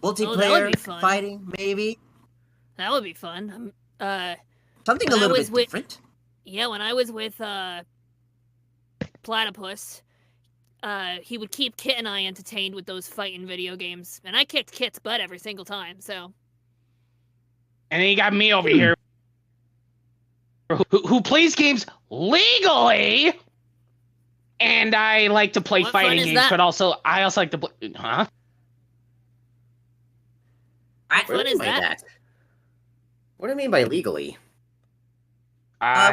Multiplayer, be fun. fighting, maybe? That would be fun. Something a when I little was bit different. Yeah, when I was with Platypus, he would keep Kit and I entertained with those fighting video games, and I kicked Kit's butt every single time. So. And then you got me over here, who plays games legally, and I like to play What fun fighting is games, that? but I also like to play. Huh? What do you What mean is by that? What do you mean by legally?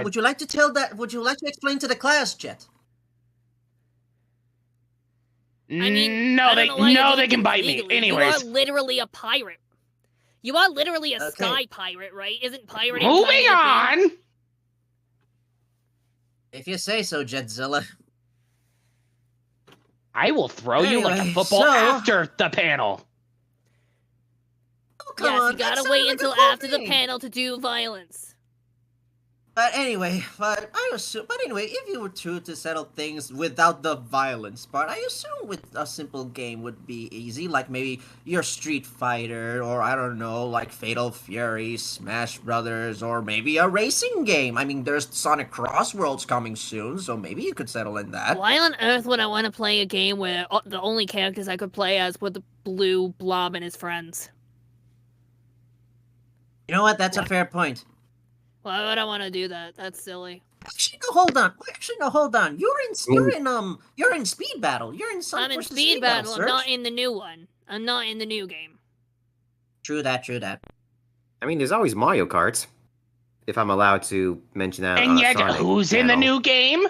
Would you like to tell that? Would you like to explain to the class, Jet? I mean, no, I don't know why you're doing they can things bite me. legally. Anyways, You are literally a pirate. You are literally a Okay. sky pirate, right? Isn't pirating moving kind of your thing? on. If you say so, Jetzilla. I will throw you like a Anyway, football so- after the panel. Oh, come Yes, on, you that gotta sounded wait like a until cool after the thing. panel to do violence. But anyway, if you were to settle things without the violence part, I assume with a simple game would be easy, like maybe your Street Fighter, or I don't know, like Fatal Fury, Smash Brothers, or maybe a racing game. I mean, there's Sonic Cross Worlds coming soon, so maybe you could settle in that. Why on earth would I want to play a game where the only characters I could play as were the blue blob and his friends? You know what? That's a fair point. Why would I want to do that? That's silly. Actually, no, hold on. Actually, no, hold on. You're in Speed Battle. You're in Sonic I'm in versus Speed Battle. I'm Surge. not in the new one. I'm not in the new game. True that. True that. I mean, there's always Mario Kart. If I'm allowed to mention that. And yet, who's in the new game?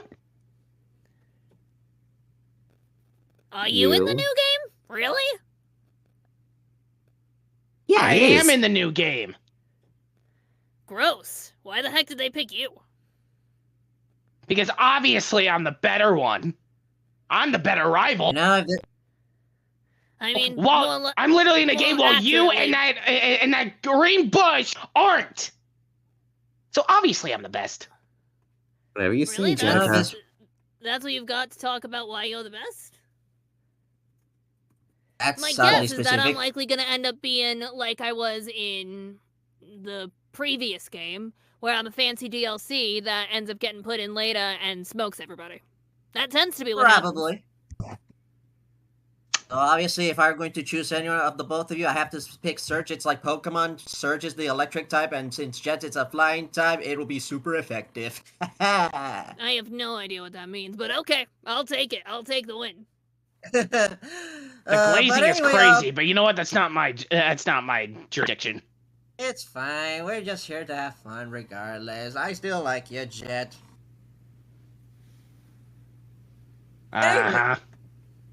Are you in the new game? Really? Yeah, I he am is. in the new game. Gross. Why the heck did they pick you? Because obviously I'm the better one. I'm the better rival. No, I mean, I'm literally in a more game while you accurately- and that green bush aren't. So obviously I'm the best. Whatever you Really? see, Jennifer. That's what you've got to talk about why you're the best? That's My oddly guess is that I'm specific. likely going to end up being like I was in the previous game, where I'm a fancy DLC that ends up getting put in later and smokes everybody. That tends to be what happens. Probably. So obviously, if I were going to choose anyone of the both of you, I have to pick Surge. It's like Pokemon. Surge is the electric type, and since Jet is a flying type, it'll be super effective. I have no idea what that means, but okay, I'll take it. I'll take the win. The glazing is crazy, but you know what? That's not my jurisdiction. It's fine. We're just here to have fun regardless. I still like you, Jet. Uh-huh.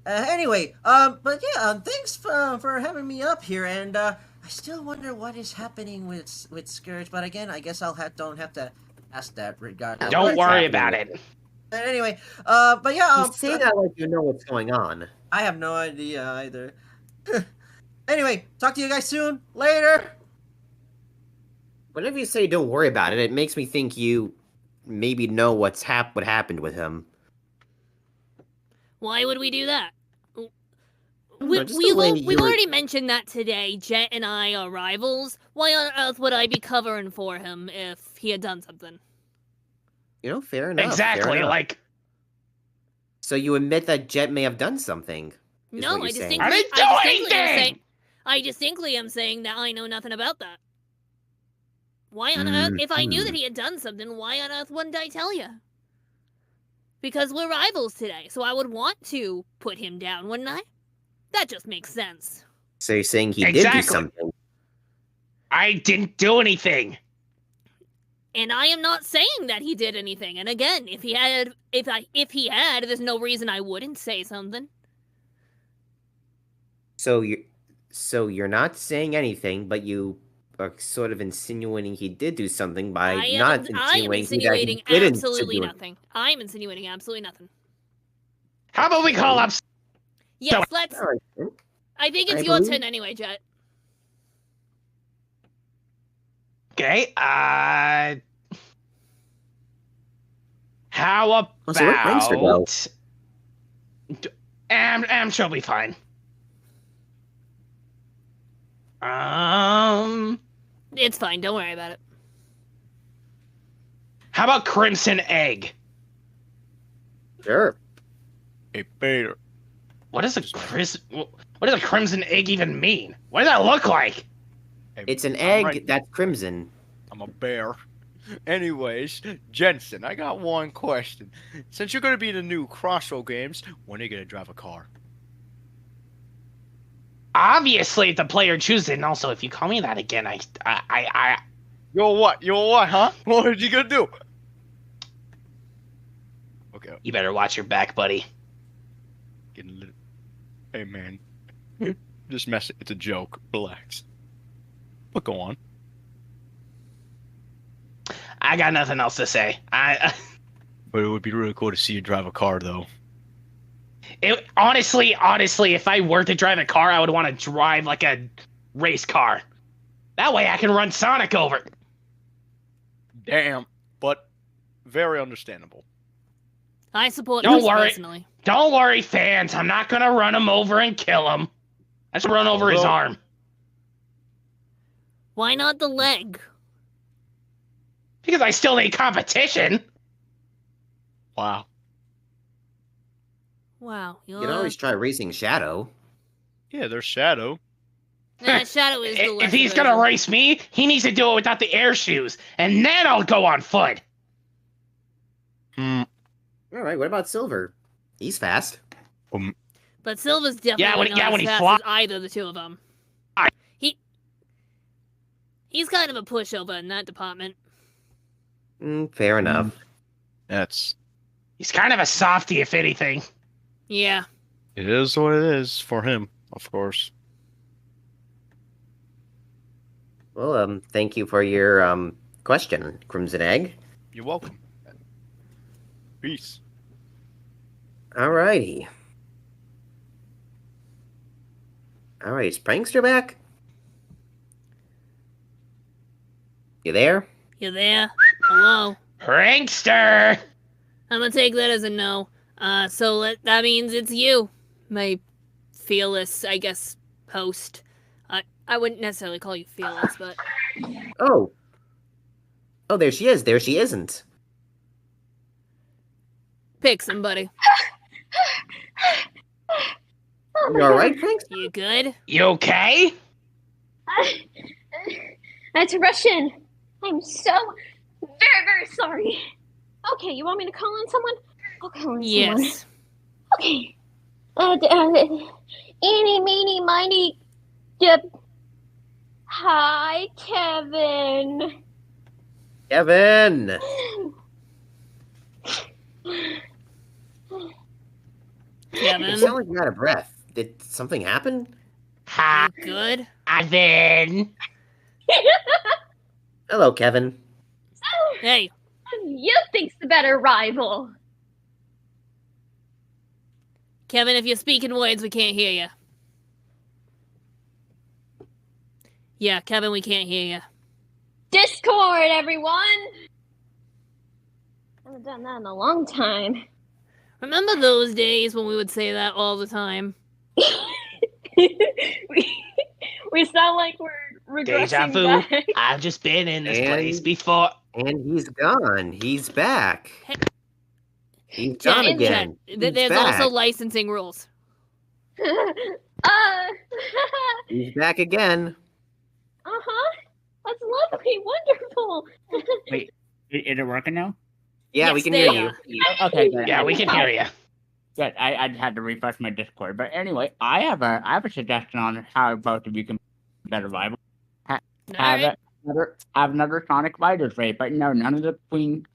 Anyway, but yeah, thanks for having me up here, and I still wonder what is happening with Scourge, but again, I guess don't have to ask that regardless. Don't worry about it. But anyway, but yeah, You say that like you know what's going on. I have no idea either. Anyway, talk to you guys soon. Later. Whenever you say don't worry about it, it makes me think you maybe know what happened with him. Why would we do that? know, just the way you We've were- already mentioned that today. Jet and I are rivals. Why on earth would I be covering for him if he had done something? You know, fair enough. fair Exactly, enough. like So you admit that Jet may have done something? is No, what I you're saying. distinctly, I didn't do anything! I distinctly am saying that I know nothing about that. Why on earth, if I knew that he had done something, why on earth wouldn't I tell you? Because we're rivals today, so I would want to put him down, wouldn't I? That just makes sense. So you're saying he did do Exactly. something? I didn't do anything. And I am not saying that he did anything. And again, if he had, there's no reason I wouldn't say something. So you're not saying anything, but you are sort of insinuating he did do something by I not am insinuating that he didn't absolutely do it. nothing. I'm insinuating absolutely nothing. How about we call up? Yes, let's. All right, then. I think it's I your believe- turn anyway, Jet. Okay. How about? So where'd Prankster go? I'm sure we'll be fine. It's fine. Don't worry about it. How about Crimson Egg? Sure. Hey, Peter. What does a crimson egg even mean? What does that look like? It's an egg that's crimson. I'm a bear. Anyways, Jensen, I got one question. Since you're gonna be in the new Crossroad games, when are you gonna drive a car? obviously, if the player chooses it, and also if you call me that again, I. You're what? You're what, huh? What are you gonna do? Okay. You better watch your back, buddy. Hey, man. Just mess it. It's a joke. Relax. But go on. I got nothing else to say. But it would be really cool to see you drive a car, though. Honestly, if I were to drive a car, I would want to drive like a race car. That way I can run Sonic over. Damn. But very understandable. I support Don't this worry. personally. Don't worry, fans. I'm not going to run him over and kill him. Let's run over his arm. Why not the leg? Because I still need competition. Wow. Wow. You can always try racing Shadow. Yeah, there's Shadow. Nah, Shadow is the If lesser he's going to version. race me, he needs to do it without the air shoes. And then I'll go on foot. All right, what about Silver? He's fast. But Silva's definitely not as fast as either of the two of them. He's kind of a pushover in that department. Fair enough. He's kind of a softie, if anything. Yeah. It is what it is for him, of course. Well, thank you for your question, Crimson Egg. You're welcome. Peace. Alrighty. Alright, is Prankster back? You there? You there? Hello? Prankster! I'm gonna take that as a no. So that means it's you, my fearless, I guess, host. I wouldn't necessarily call you fearless, but... Oh, there she is. There she isn't. Pick somebody. You alright, Prankster? You good? You okay? That's Russian. I'm so very, very sorry. Okay, you want me to call on someone? I'll call on someone. Yes. Okay. Eeny, meeny, miny, Hi, Kevin. Kevin! Kevin? You sound like you're out of breath. Did something happen? Hi. You good? Kevin. Hello, Kevin. Hey. You think's the better rival. Kevin, if you're speaking words, we can't hear you. Yeah, Kevin, we can't hear you. Discord, everyone. I haven't done that in a long time. Remember those days when we would say that all the time? We sound like we're regressing Deja vu. back. I've just been in this place before. And he's gone. He's back. Hey. He's gone again. There's back. also licensing rules. He's back again. That's lovely, wonderful. Wait, is it working now? Yeah, Yes, we can there hear you you. Okay, good. Yeah, we can hear you. Good. I had to refresh my Discord, but anyway, I have a suggestion on how both of you can be better rival. Have another Sonic Riders raid, but no, none of the clean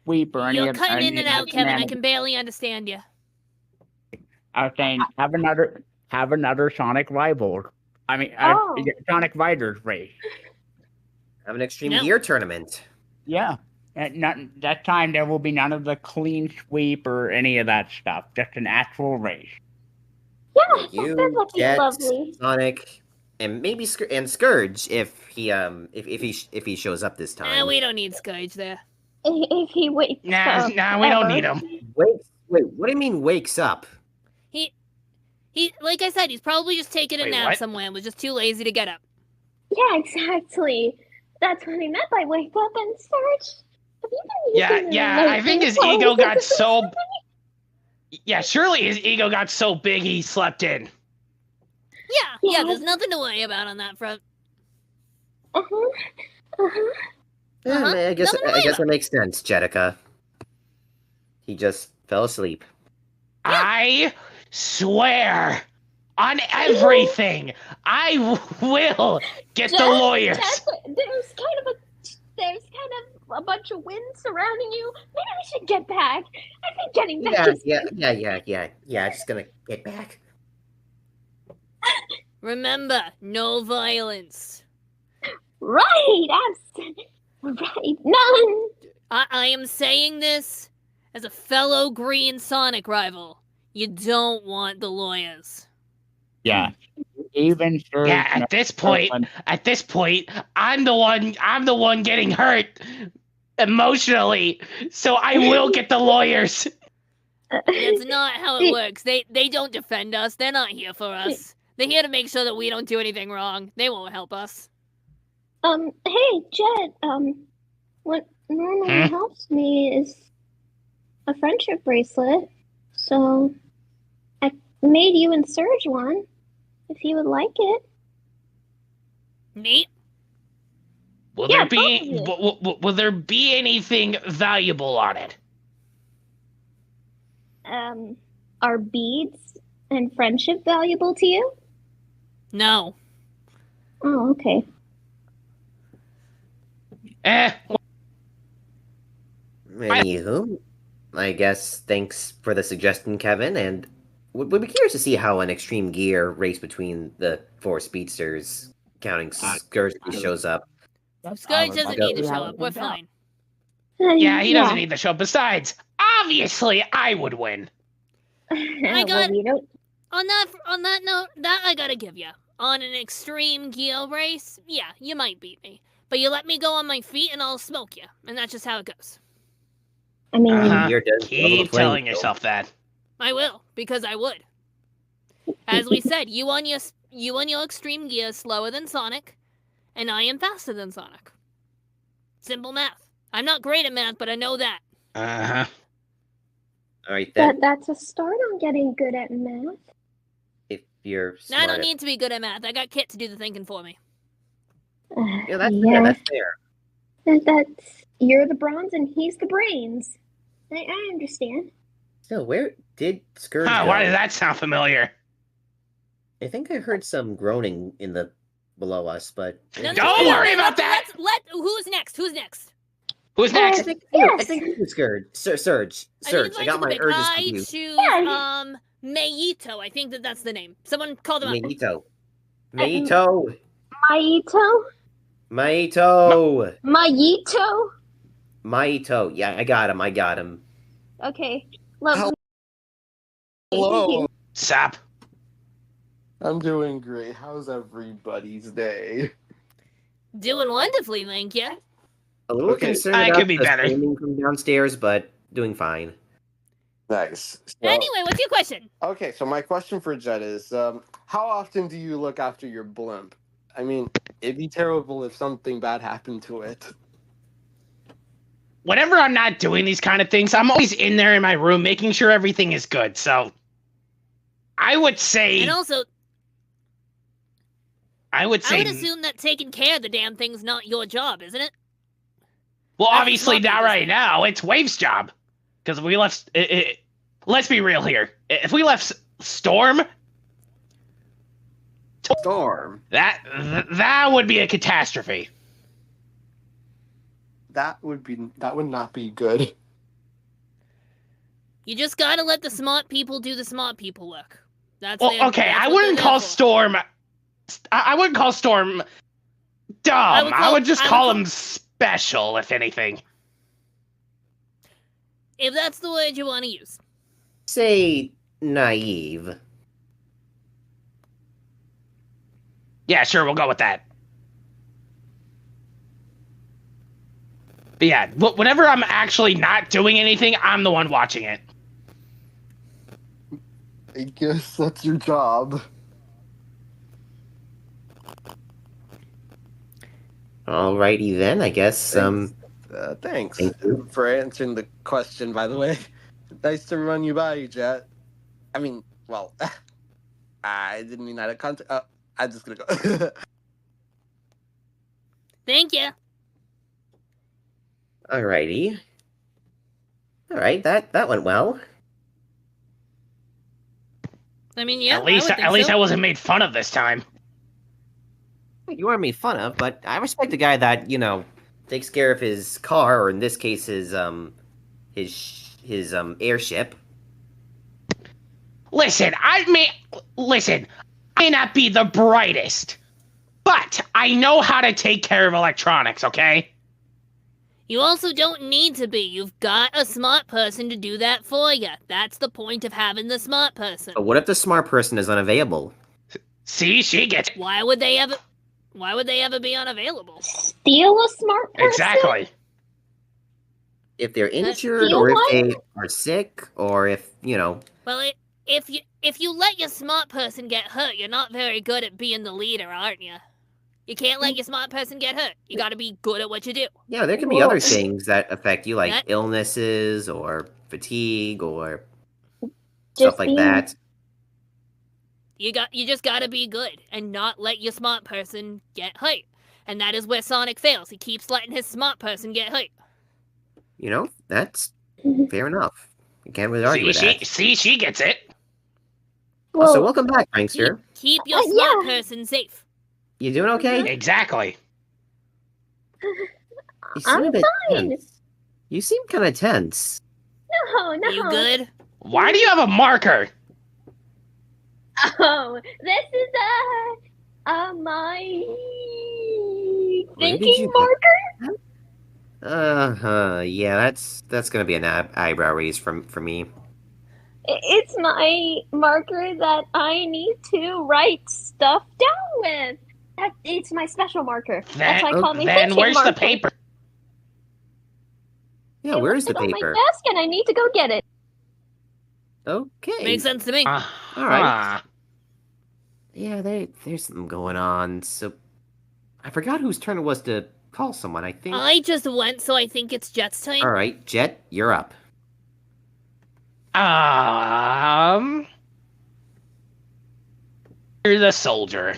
sweep or any You're of cutting in and out, Kevin. I shenanigans. can barely understand you. I was saying have another Sonic rival. I mean, Oh. Sonic Riders race. Have an Extreme No. Gear tournament. Yeah. That time there will be none of the clean sweep or any of that stuff. Just an actual race. Yeah, You, that'd be Jet, lovely. Sonic, and maybe Scourge if he shows up this time. We don't need Scourge there. If he wakes Nah, up. we don't ever. need him. Wait, what do you mean wakes up? He, like I said, he's probably just taking a Wait, nap what? somewhere and was just too lazy to get up. Yeah, exactly. That's what I meant by wake up and search. Have you been using Yeah, I think his ego clothes got or so... something? Yeah, surely his ego got so big he slept in. Yeah, there's nothing to worry about on that front. Yeah, I guess that makes sense, Jetica. He just fell asleep. I swear On everything. I will get the lawyers. There's kind of a bunch of wind surrounding you. Maybe we should get back. I think getting back is Yeah. Just gonna get back. Remember, no violence. Right. Right. None. I am saying this as a fellow Green Sonic rival. You don't want the lawyers. Yeah. Even sure. Yeah, at this point, I'm the one getting hurt emotionally. So I will get the lawyers. That's not how it works. They don't defend us. They're not here for us. They're here to make sure that we don't do anything wrong. They won't help us. Hey, Jet, what normally helps me is a friendship bracelet. So I made you and Surge one, if you would like it. Neat. Will there be anything valuable on it? Are beads and friendship valuable to you? No. Oh, okay. Anywho, I guess thanks for the suggestion, Kevin, and would be curious to see how an extreme gear race between the 4 speedsters, counting Scourge, shows up. Scourge doesn't need to show up. We're fine. Yeah, he doesn't need to show up. Besides, obviously, I would win. I got on that note, that I gotta give you. On an extreme gear race, yeah, you might beat me. But you let me go on my feet and I'll smoke you. And that's just how it goes. I mean, Keep telling yourself that. I will, because I would. As we said, you on your extreme gear is slower than Sonic, and I am faster than Sonic. Simple math. I'm not great at math, but I know that. All right then. That's a start on getting good at math. If you're smart. I don't need to be good at math. I got Kit to do the thinking for me. Yeah, that's fair. That's fair. You're the bronze and he's the brains. I understand. So where did Scourge go? Why does that sound familiar? I think I heard some groaning in the below us, but don't worry about that. Who's next? Who's next? Who's next? I think it's Scourge. Surge. I got my urges confused. I choose Mayito. I think that's the name. Someone called him Mayito. Maito? Maito. Yeah, I got him. Okay. Hello. Sap. I'm doing great. How's everybody's day? Doing wonderfully, thank you. A little concerned I about could be the better. screaming from downstairs, but doing fine. Nice. So, anyway, what's your question? Okay, so my question for Jet is, how often do you look after your blimp? I mean, it'd be terrible if something bad happened to it. Whenever I'm not doing these kind of things, I'm always in there in my room making sure everything is good. So I would say. And also, I would assume that taking care of the damn thing's not your job, isn't it? Well, obviously not right now. It's Wave's job. Because we left. Let's be real here. If we left Storm, that would be a catastrophe. That would not be good. You just gotta let the smart people do the smart people work. That's okay. I wouldn't call Storm. I wouldn't call Storm dumb. I would just call him special, if anything. If that's the word you want to use. Say naive. Yeah, sure, we'll go with that. But yeah, whenever I'm actually not doing anything, I'm the one watching it. I guess that's your job. Alrighty then, I guess. Thanks for answering the question, by the way. Nice to run you by, Jet. I mean, well, I didn't mean that of context. I'm just gonna go. Thank you. Alrighty. Alright, that went well. I mean, yeah. At least I wasn't made fun of this time. You are made fun of, but I respect the guy that takes care of his car, or in this case, his airship. Listen, I may not be the brightest, but I know how to take care of electronics. Okay. You also don't need to be. You've got a smart person to do that for you. That's the point of having the smart person. But what if the smart person is unavailable? See, she gets it. Why would they ever be unavailable? Steal a smart person? Exactly. If they're injured, or if they are sick, or if Well, if you let your smart person get hurt, you're not very good at being the leader, aren't you? You can't let your smart person get hurt. You gotta be good at what you do. Yeah, there can be other things that affect you, like illnesses or fatigue or stuff like that. You just gotta be good and not let your smart person get hurt. And that is where Sonic fails. He keeps letting his smart person get hurt. That's fair enough. You can't really argue with that. She gets it. Well, so welcome back, prankster. Keep your smart person safe. You doing okay? Exactly. You seem a bit fine. tense. You seem kind of tense. No. You good? Why do you have a marker? Oh, this is my Where did thinking you marker. Yeah, that's gonna be an eyebrow raise for me. It's my marker that I need to write stuff down with. It's my special marker. That's why I call me Then thinking where's marker. the paper? Yeah, where's the It's on paper? my desk, and I need to go get it. Okay. Makes sense to me. All right. Yeah, there's something going on. So, I forgot whose turn it was to call someone. I think. I just went, so I think it's Jet's time. All right, Jet, you're up. You're the soldier.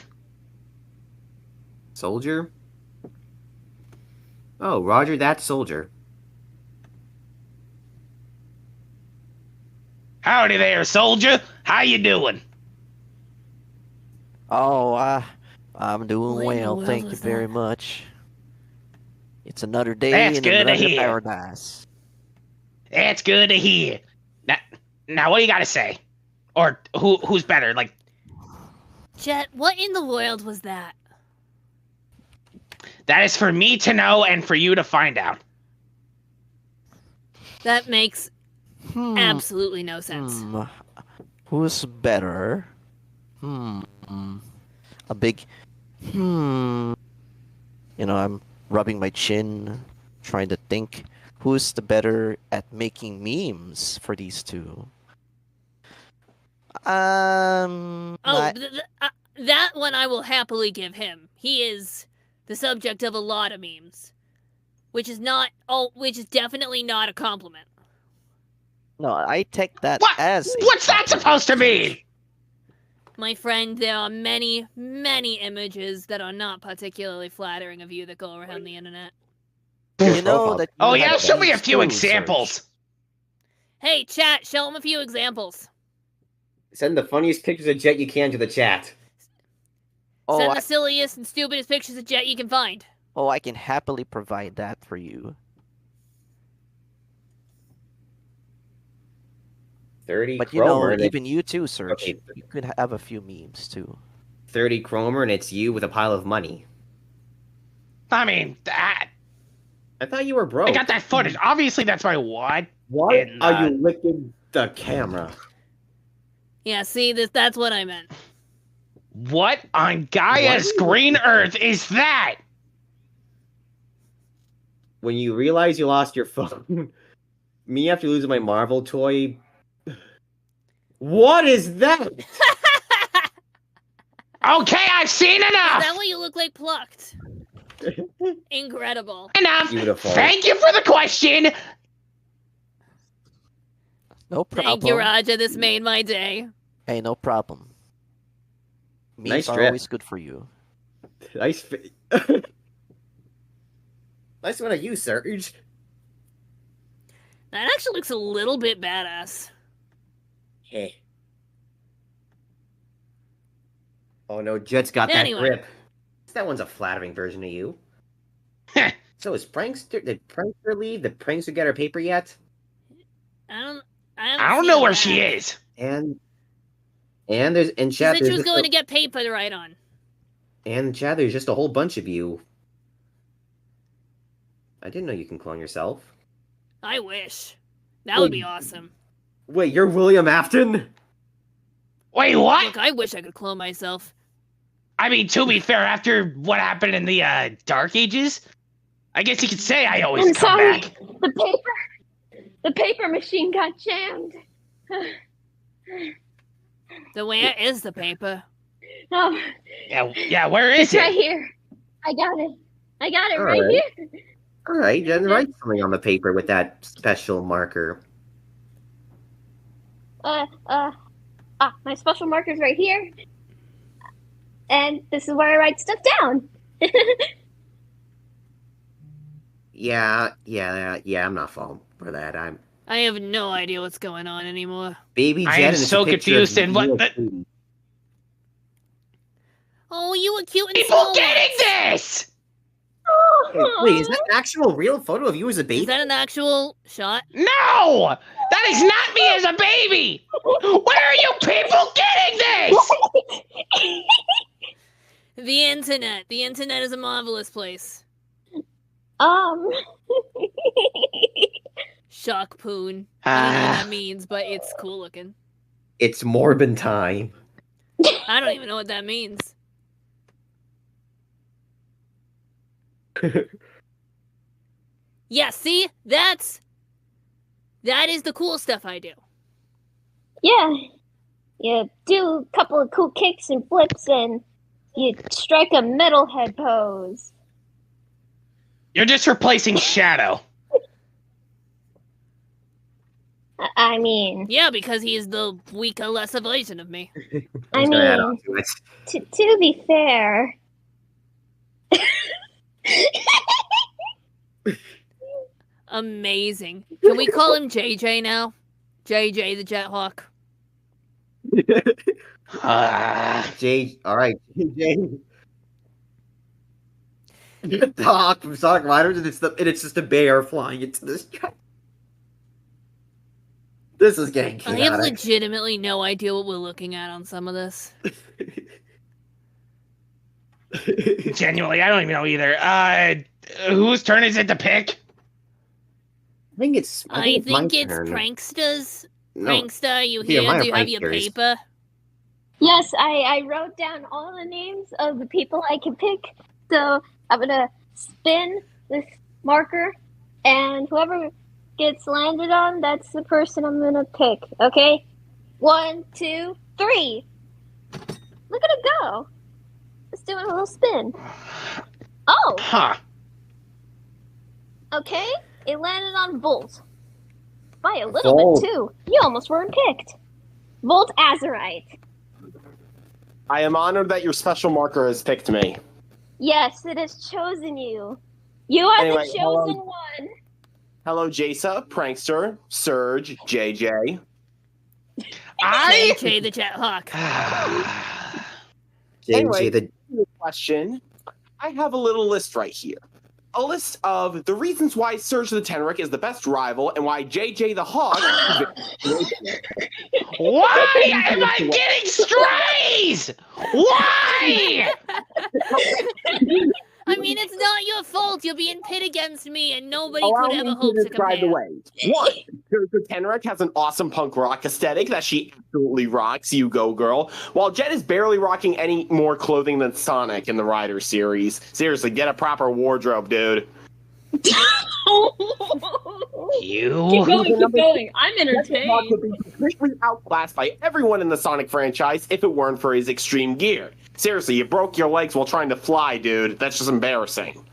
Soldier? Oh, Roger that soldier. Howdy there, soldier. How you doing? Oh, I'm doing What in the well, world thank you was very that? much. It's another day That's in good to another hear. paradise. That's good to hear. Now what do you got to say? Or who's better? Like, Jet, what in the world was that? that is for me to know and for you to find out. That makes absolutely no sense. Who's better? A big I'm rubbing my chin, trying to think who's the better at making memes for these two. That one I will happily give him. He is the subject of a lot of memes, which is definitely not a compliment. No, I take that as What's that supposed to mean? My friend, there are many, many images that are not particularly flattering of you that go around the internet. You know that. Oh yeah, show me a few examples. Hey, chat, show him a few examples. Send the funniest pictures of Jet you can to the chat. Send the silliest and stupidest pictures of Jet you can find. Oh, I can happily provide that for you. 30 But Chromer. and even you too, Serge. Okay. You could have a few memes too. 30 Chromer, and it's you with a pile of money. I mean, that. I thought you were broke. I got that footage. Obviously, that's my what. Why are you licking the camera? Yeah, see, that's what I meant. What on Gaia's green earth is that? When you realize you lost your phone, me after losing my Marvel toy. What is that? Okay, I've seen enough. Is that what you look like plucked? Incredible. Enough. Beautiful. Thank you for the question. No problem. Thank you, Raja. This made my day. Hey, no problem. Memes Nice are drip. always good for you. Nice. Nice one of you, Serge. That actually looks a little bit badass. Hey. Oh no, Jet's got Anyway. that grip. That one's a flattering version of you. So did Prankster leave? Did Prankster get her paper yet? I I don't know where she is. And there's in She chat. said she was going to get paper to write on. And in chat, there's just a whole bunch of you. I didn't know you can clone yourself. I wish. That would be awesome. Wait, you're William Afton? Wait, what? Look, I wish I could clone myself. I mean, to be fair, after what happened in the Dark Ages, I guess you could say I always I'm come sorry. back. The paper machine got jammed. So where is the paper? Oh, Yeah, where is it's it? right here. I got it. I got it All right right. here. All right, then write something on the paper with that special marker. My special marker's right here. And this is where I write stuff down. Yeah, I'm not falling for that. I have no idea what's going on anymore. Baby Jet. I am and it's so a picture of confused and you what. and Oh, you were cute and People small getting once. this! Wait, is that an actual real photo of you as a baby? Is that an actual shot? No! That is not me as a baby! Where are you people getting this? The internet. The internet is a marvelous place. Shock poon. I don't know what that means, but it's cool looking. It's Morbin time. I don't even know what that means. Yeah, see? That is the cool stuff I do. Yeah. You do a couple of cool kicks and flips and you strike a metalhead pose. You're just replacing Shadow. I mean... Yeah, because he's the weaker, lesser version of me. I mean, to be fair... Amazing. Can we call him JJ now? JJ the Jethawk. All right, JJ. The Hawk from Sonic Riders, and it's just a bear flying into the sky. This is getting I have legitimately no idea what we're looking at on some of this. Genuinely, I don't even know either. Whose turn is it to pick? I think it's I think my it's turn. Prankster's. No. Prankster, you Yeah, here? mine Do you are have your pranksters. paper? Yes, I wrote down all the names of the people I can pick. So I'm gonna spin this marker, and whoever gets landed on, that's the person I'm gonna pick. Okay? 1, 2, 3. Look at it go. It's doing a little spin. Oh. Huh. Okay. It landed on Volt. By a little Volt. bit too. You almost weren't picked. Volt Azurite. I am honored that your special marker has picked me. Yes, it has chosen you. You are Anyway, the chosen one. Hello, Jasa, Prankster, Surge, JJ. JJ the Jethawk. Anyway, question. I have a little list right here. A list of the reasons why Surge the Tenric is the best rival and why JJ the Hawk. Why am I getting strays? Why? I mean, it's not your fault. You're being pit against me, and nobody Allow could me ever to hope to describe compare. the ways. One, Surge the Tenric has an awesome punk rock aesthetic that she absolutely rocks. You go, girl. While Jet is barely rocking any more clothing than Sonic in the Rider series. Seriously, get a proper wardrobe, dude. You. Keep going. I'm entertained. Hawk would be completely outclassed by everyone in the Sonic franchise if it weren't for his extreme gear. Seriously, you broke your legs while trying to fly, dude. That's just embarrassing.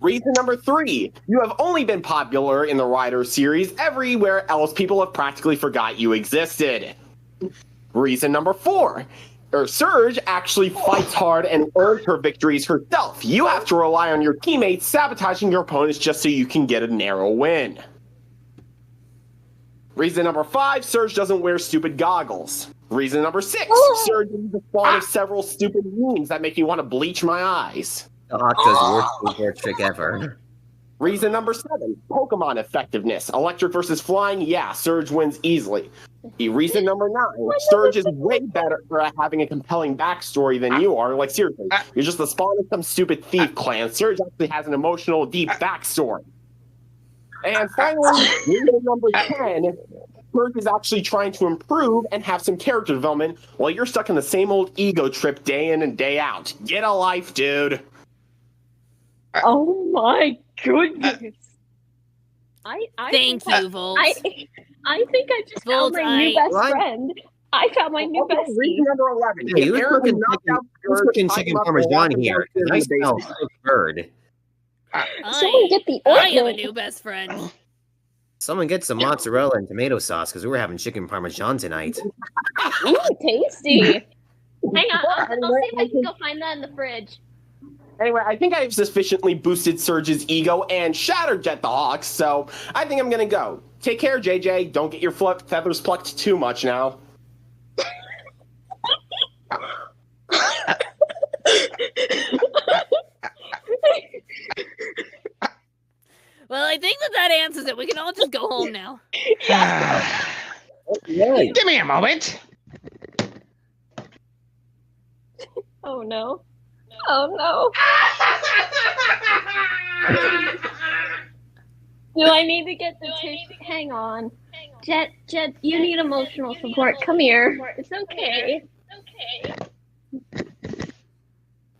Reason number 3. You have only been popular in the Rider series. Everywhere else, people have practically forgot you existed. Reason number 4. Surge actually fights hard and earns her victories herself. You have to rely on your teammates sabotaging your opponents just so you can get a narrow win. Reason number 5, Surge doesn't wear stupid goggles. Reason number 6. Oh. Surge is the spawn of several stupid memes that make me want to bleach my eyes. The Octo's worst skateboard trick ever. Reason number 7. Pokemon effectiveness. Electric versus flying, yeah, Surge wins easily. Reason number 9. Surge is way better at having a compelling backstory than you are. Like, seriously, you're just the spawn of some stupid thief clan. Surge actually has an emotional, deep backstory. And finally, reason number 10. Surge is actually trying to improve and have some character development while you're stuck in the same old ego trip day in and day out. Get a life, dude. Oh my goodness. I Thank think you, Volt. I think I just found Volt, my new best What? friend. I found my new Okay, bestie. reason number 11. Hey, who's Aaron cooking knocked chicken, out who's Surge, cooking talking chicken about the parmesan walking here? downstairs in Nice the smell, basement. cooked bird. Someone get the I have a ointment. new best friend. Someone get some mozzarella and tomato sauce because we were having chicken parmesan tonight. Ooh, tasty. Hang on, I'll see if I can go find that in the fridge. Anyway, I think I've sufficiently boosted Surge's ego and shattered Jet the Hawk, so I think I'm gonna go. Take care, JJ. Don't get your feathers plucked too much now. Well, I think that answers it. We can all just go home now. Give me a moment. Oh no. Oh no. Do I need to get the tissue? Hang on. Jet, you need emotional support. Come here. It's okay.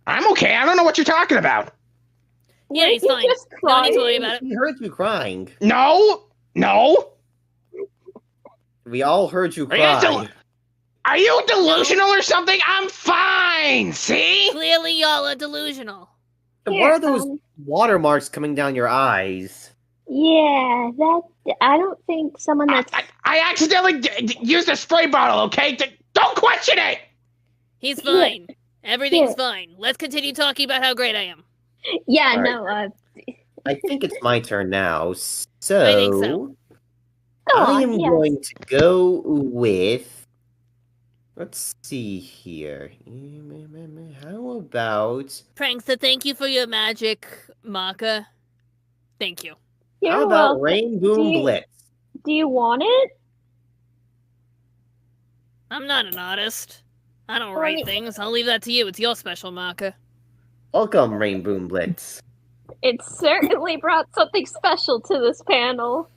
I'm okay. I don't know what you're talking about. Yeah, he's fine. No need to worry about it. We heard you crying. No. We all heard you Are you, cry. are you delusional or something? I'm fine. See? Clearly, y'all are delusional. What are those watermarks coming down your eyes? Yeah, I don't think someone that's. I accidentally used a spray bottle. Okay, don't question it. He's fine. Everything's fine. Let's continue talking about how great I am. Yeah, All no. I think it's my turn now. I think so. I am going to go with. Let's see here. How about? Prankster, thank you for your magic, Maka. Thank you. How about Rainbow Blitz? Do you want it? I'm not an artist. I don't write things. I'll leave that to you. It's your special, Maka. Welcome, Rainbow Blitz. It certainly brought something special to this panel.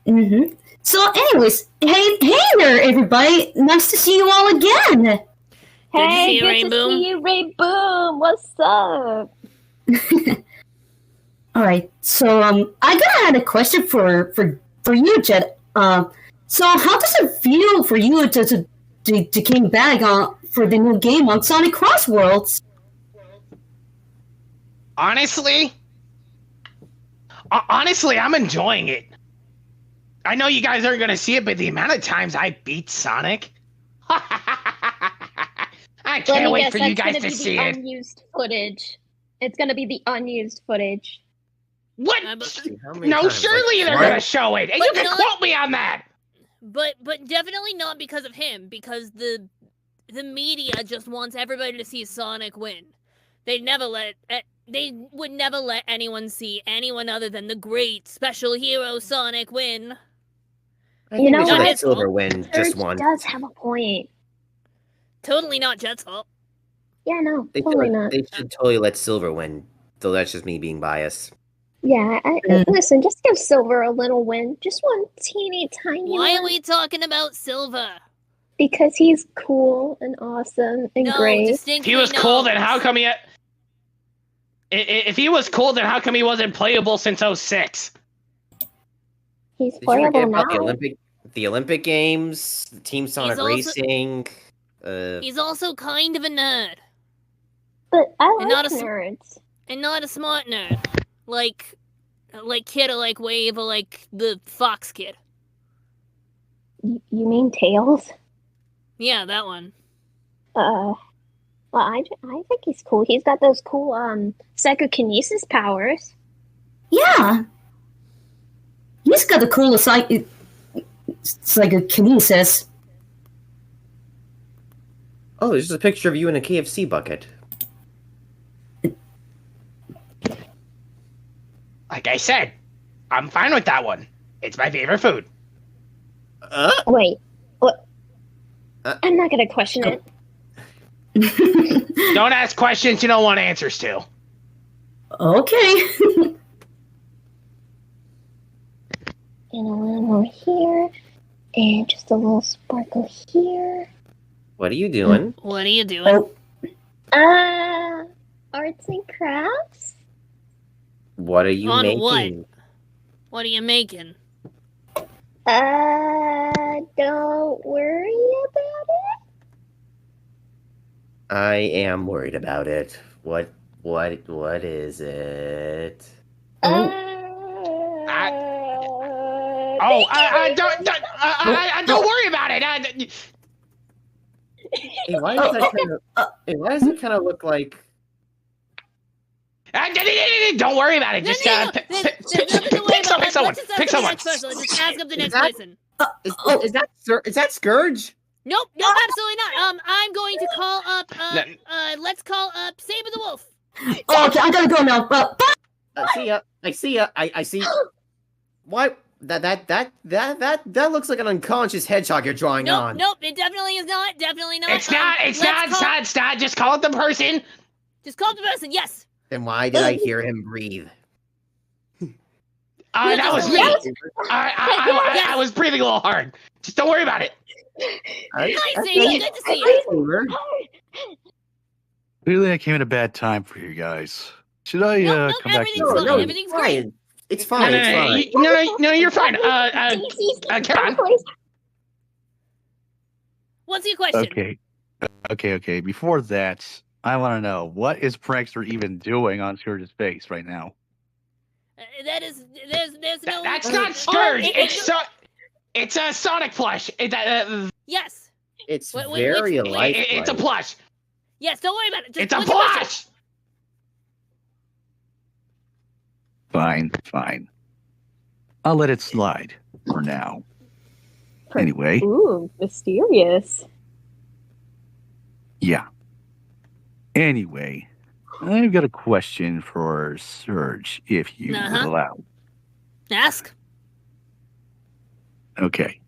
Mm-hmm. So, anyways, hey there, everybody! Nice to see you all again. Hey, good to see you, Rainboom. What's up? All right, so I had a question for you, Jet. So how does it feel for you to came back on for the new game on Sonic Cross Worlds? Honestly, I'm enjoying it. I know you guys aren't gonna see it, but the amount of times I beat Sonic, I can't wait for you guys to see it. Unused footage. It's gonna be the unused footage. What? No, surely they're gonna show it, and But you can not- quote me on that. But definitely not because of him, because the media just wants everybody to see Sonic win. They would never let anyone see anyone other than the great special hero Sonic win. I think we should Not let his Silver fault. win just one. Does have a point. Totally not Jet's fault. Yeah, no, They totally should, not. they should totally let Silver win. Though that's just me being biased. Yeah, listen, just give Silver a little win. Just one teeny tiny Why one. are we talking about Silver? Because he's cool and awesome and No, great. If he was cool, then how come he? If he was cool, then how come he wasn't playable since 06? He's Did you forget playable about now. the Olympic Games, the Team Sonic also- Racing? He's also kind of a nerd. But I And like not a s- nerds. And not a smart nerd. Like Kid or like Wave or like the Fox Kid. You mean Tails? Yeah, that one. Well, I think he's cool. He's got those cool psychokinesis powers. Yeah, he's got the coolest psychokinesis. Oh, there's just a picture of you in a KFC bucket. Like I said, I'm fine with that one. It's my favorite food. Wait, what? I'm not gonna question it. Don't ask questions you don't want answers to. Okay. And a little more here, and just a little sparkle here. What are you doing? What are you doing? Arts and crafts. What are you On making? what? What are you making? Don't worry about it. I am worried about it. What is it? Don't worry about it. Hey, why does it kind of look like? Don't worry about it. Just pick someone. Pick someone. Just ask up the next person. Is that Scourge? Nope, absolutely not. I'm going to call up. Let's call up Saber the Wolf. Oh, okay, I gotta go now. See ya. I see. What? That looks like an unconscious hedgehog you're drawing on. Nope, it definitely is not. Definitely not. It's not. Just call it the person. Just call it the person. Yes. Then why did I hear him breathe? That was me. I was breathing a little hard. Just don't worry about it. Hi, Saber. Good to see you. Clearly, I came at a bad time for you guys. Should I come back? No, everything's fine. It's fine. No, you're fine. Karen. What's your question? Okay. Before that, I want to know, what is Prankster even doing on Scourge's face right now? There's no. That's not Scourge. It's a Sonic plush. Yes. It's very lifelike. It's a plush. Yes, don't worry about it. It's a plush. Fine. I'll let it slide for now. Anyway. Ooh, mysterious. Yeah. Anyway, I've got a question for Scourge, if you would allow. Ask. Okay.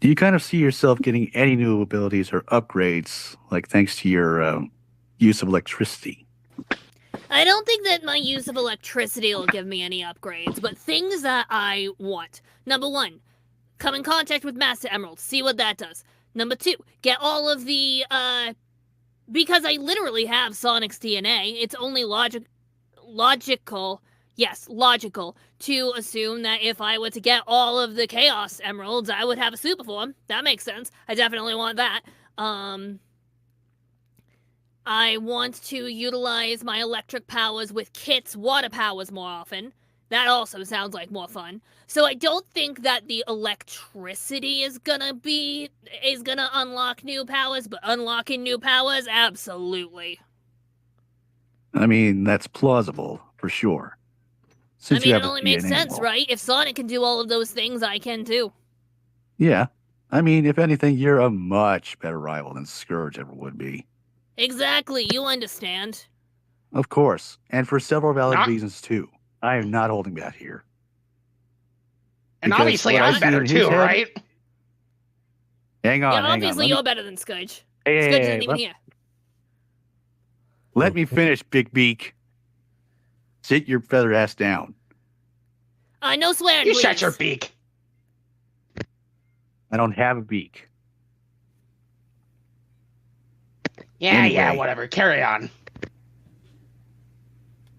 Do you kind of see yourself getting any new abilities or upgrades, like thanks to your use of electricity? I don't think that my use of electricity will give me any upgrades, but things that I want. Number 1, come in contact with Master Emerald, see what that does. Number 2, get all of the, because I literally have Sonic's DNA, it's only logical to assume that if I were to get all of the Chaos Emeralds, I would have a super form. That makes sense. I definitely want that. I want to utilize my electric powers with Kit's water powers more often. That also sounds like more fun. So I don't think that the electricity is gonna unlock new powers, but unlocking new powers, absolutely. I mean, that's plausible, for sure. Since it only makes sense, right? If Sonic can do all of those things, I can too. Yeah. I mean, if anything, you're a much better rival than Scourge ever would be. Exactly, you understand. Of course, and for several valid reasons too. I am not holding back here. And Because obviously what I I'm see better in his too, head- right? Hang on, Yeah, hang on. obviously Let you're me- better than Scourge. Hey, Scourge hey, isn't hey, even here. Let me finish, Big Beak. Sit your feather ass down. No swearing, You please. shut your beak. I don't have a beak. Yeah, Anyway. whatever. Carry on.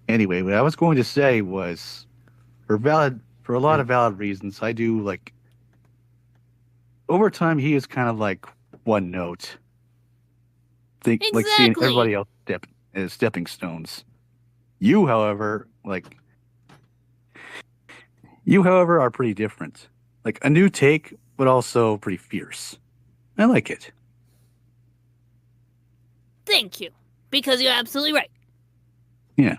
Anyway, what I was going to say was, for a lot of valid reasons, I do like. Over time, he is kind of like one note. Like seeing Exactly. everybody else step as stepping stones. You, however, are pretty different. Like a new take, but also pretty fierce. I like it. Thank you. Because you're absolutely right. Yeah.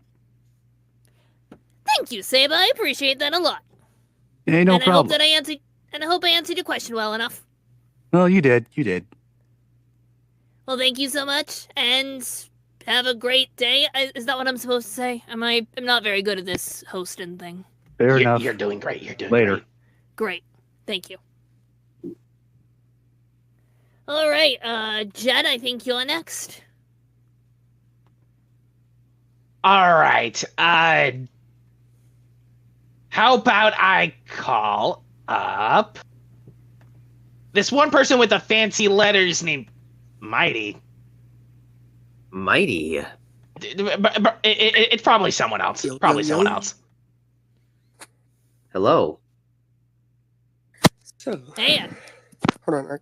Thank you, Saber. I appreciate that a lot. Hey, no and problem. I hope I answered your question well enough. Well, you did. You did. Well, thank you so much, and have a great day. Is that what I'm supposed to say? I'm not very good at this hosting thing. Fair enough. You're doing great. You're doing Later. Great. Thank you. All right, Jed, I think you're next. All right. How about I call up this one person with the fancy letters named Mighty. Mighty. It's probably someone else. Probably someone else. Hello. So, hey. Hold on, I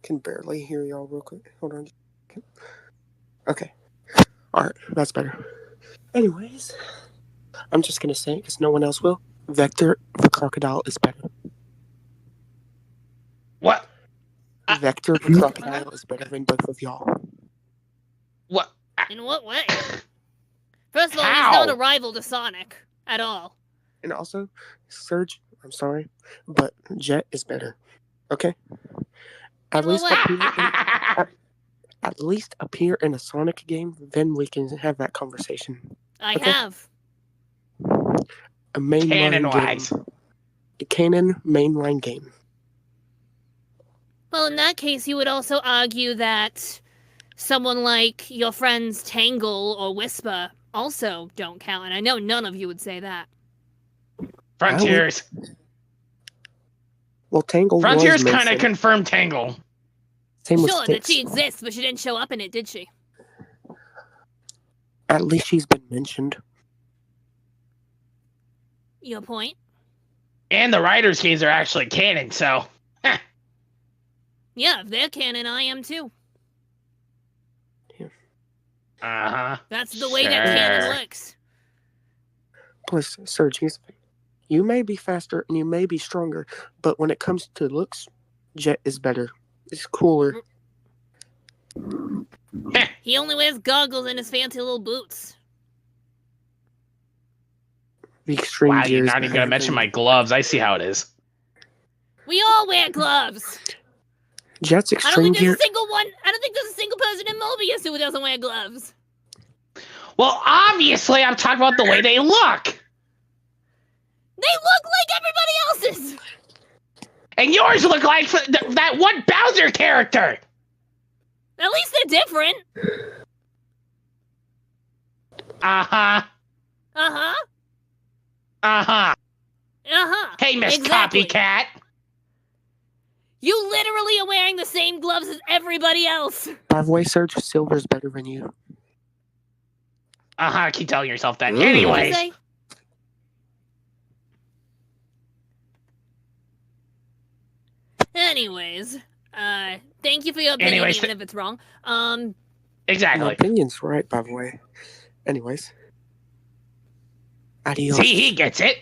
can barely hear y'all real quick. Hold on. Okay. Alright, that's better. Anyways, I'm just gonna say, because no one else will, Vector the crocodile is better. What? Vector the crocodile is better than both of y'all. What? In what way? First of all, How? he's not a rival to Sonic at all. And also, Surge, I'm sorry, but Jet is better. Okay? At least appear in a Sonic game, then we can have that conversation. I Okay? have. A mainline Canon-wise. game. A canon mainline game. Well, in that case, you would also argue that someone like your friends Tangle or Whisper also don't count, and I know none of you would say that. Frontiers. Well, Tangle Frontiers was kind of mentioned. confirmed Tangle. Same with Sure, that Styx. she exists, but she didn't show up in it, did she? At least she's been mentioned. Your point? And the Riders games are actually canon, so. Yeah, if they're canon, I am too. Uh-huh. That's the way that canon works. Plus, Surge, you may be faster and you may be stronger, but when it comes to looks, Jet is better. It's cooler. He only wears goggles and his fancy little boots. The extreme Wow, you're gears not even better going to mention than- my gloves. I see how it is. We all wear gloves. Jet's I don't extreme think there's gear. a single one. I don't think there's a single person in Mobius who doesn't wear gloves. Well, obviously, I'm talking about the way they look. They look like everybody else's. And yours look like that one Bowser character. At least they're different. Uh-huh. Uh-huh. Uh-huh. Uh-huh. Hey, Miss Exactly. Copycat. You literally are wearing the same gloves as everybody else. By the way, Surge, Silver's better than you. Uh-huh, keep telling yourself that. What did you Anyways. say? Anyways, thank you for your opinion, Anyways, even if it's wrong. My Exactly. opinion's right, by the way. Anyways. Adios. See, he gets it.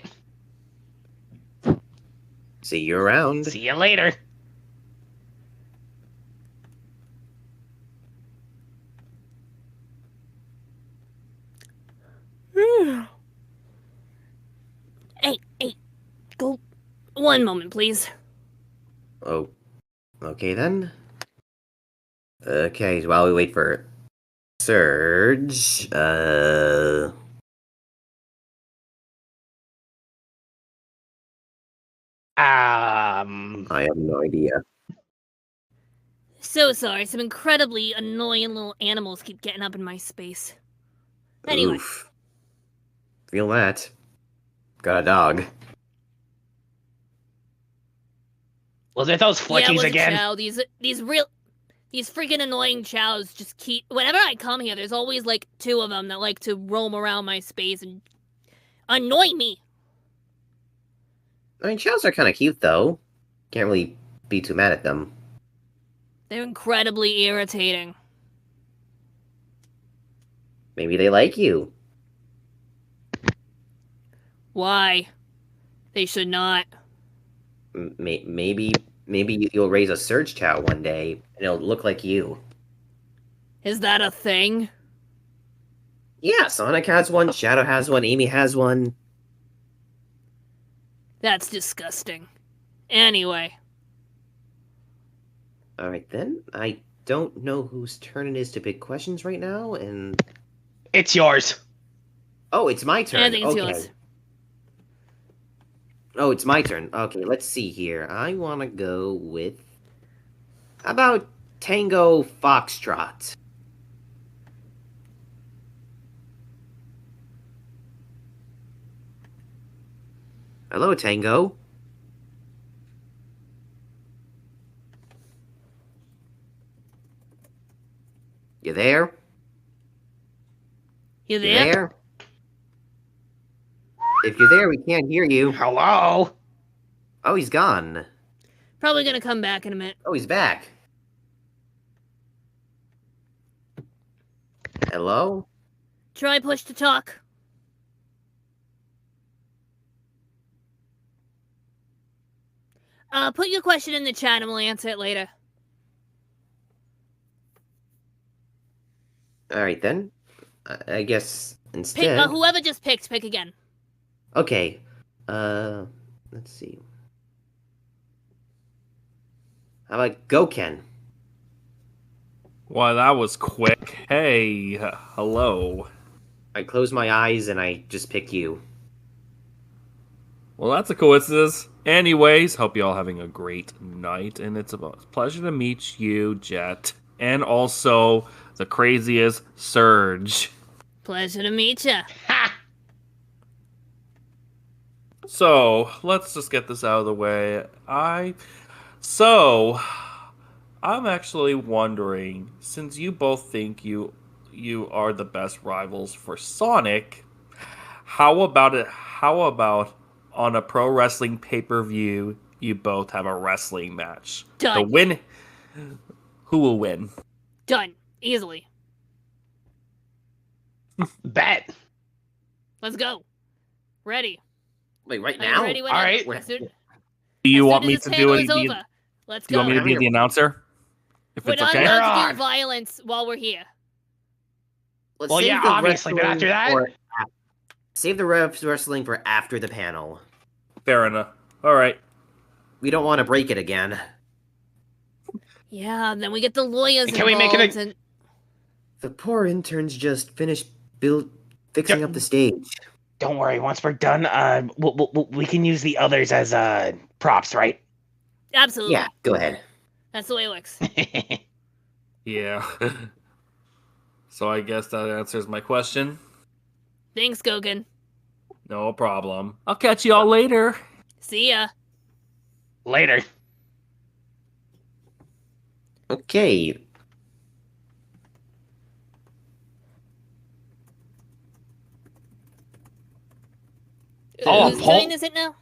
See you around. See you later. Hey, go. One moment, please. Oh, okay then. Okay, while we wait for Surge, I have no idea. So sorry, some incredibly annoying little animals keep getting up in my space. Anyway. Oof. Feel that. Got a dog. Was it those Yeah, it flickies was again? a chow. These freaking annoying chows just keep. Whenever I come here, there's always like two of them that like to roam around my space and annoy me. I mean, chows are kind of cute, though. Can't really be too mad at them. They're incredibly irritating. Maybe they like you. Why? They should not. Maybe you'll raise a Surge Chow one day, and it'll look like you. Is that a thing? Yeah, Sonic has one, Shadow has one, Amy has one. That's disgusting. Anyway. Alright then. I don't know whose turn it is to pick questions right now, and... It's yours. Oh, it's my turn. I think it's okay. yours. Oh, it's my turn. Okay, let's see here. I want to go with... How about Tango Foxtrot? Hello, Tango. You there? You You there? there? If you're there, we can't hear you. Hello? Oh, he's gone. Probably gonna come back in a minute. Oh, he's back. Hello? Try push to talk. Put your question in the chat and we'll answer it later. Alright then. I guess Pick, instead... whoever just picked, pick again. Okay. Let's see. How about Goken? Well, that was quick. Hey, hello. I close my eyes and I just pick you. Well, that's a coincidence. Anyways, hope you all having a great night, and it's a pleasure to meet you, Jet, and also the craziest Surge. Pleasure to meet ya. So, let's just get this out of the way. I'm actually wondering, since you both think you are the best rivals for Sonic, how about on a pro wrestling pay-per-view, you both have a wrestling match? Done. Who will win? Done. Easily. Bet. Let's go. Ready. Wait, right Are you now? ready when All I- right. as soon- Do you as want soon me as to this do panel it? is over, let's Do you want me go. to be the announcer? If We're it's not okay. allowed to do violence while we're here. Let's Well, save yeah, the obviously, but after wrestling that... Save the wrestling for after the panel. Fair enough. All right. We don't want to break it again. Yeah, then we get the lawyers Can we make it involved a... and... The poor interns just finished fixing up the stage. Don't worry, once we're done, we can use the others as props, right? Absolutely. Yeah, go ahead. That's the way it works. Yeah. So I guess that answers my question. Thanks, Gogan. No problem. I'll catch you all later. See ya. Later. Okay. Oh, Whose a poll? turn is it now?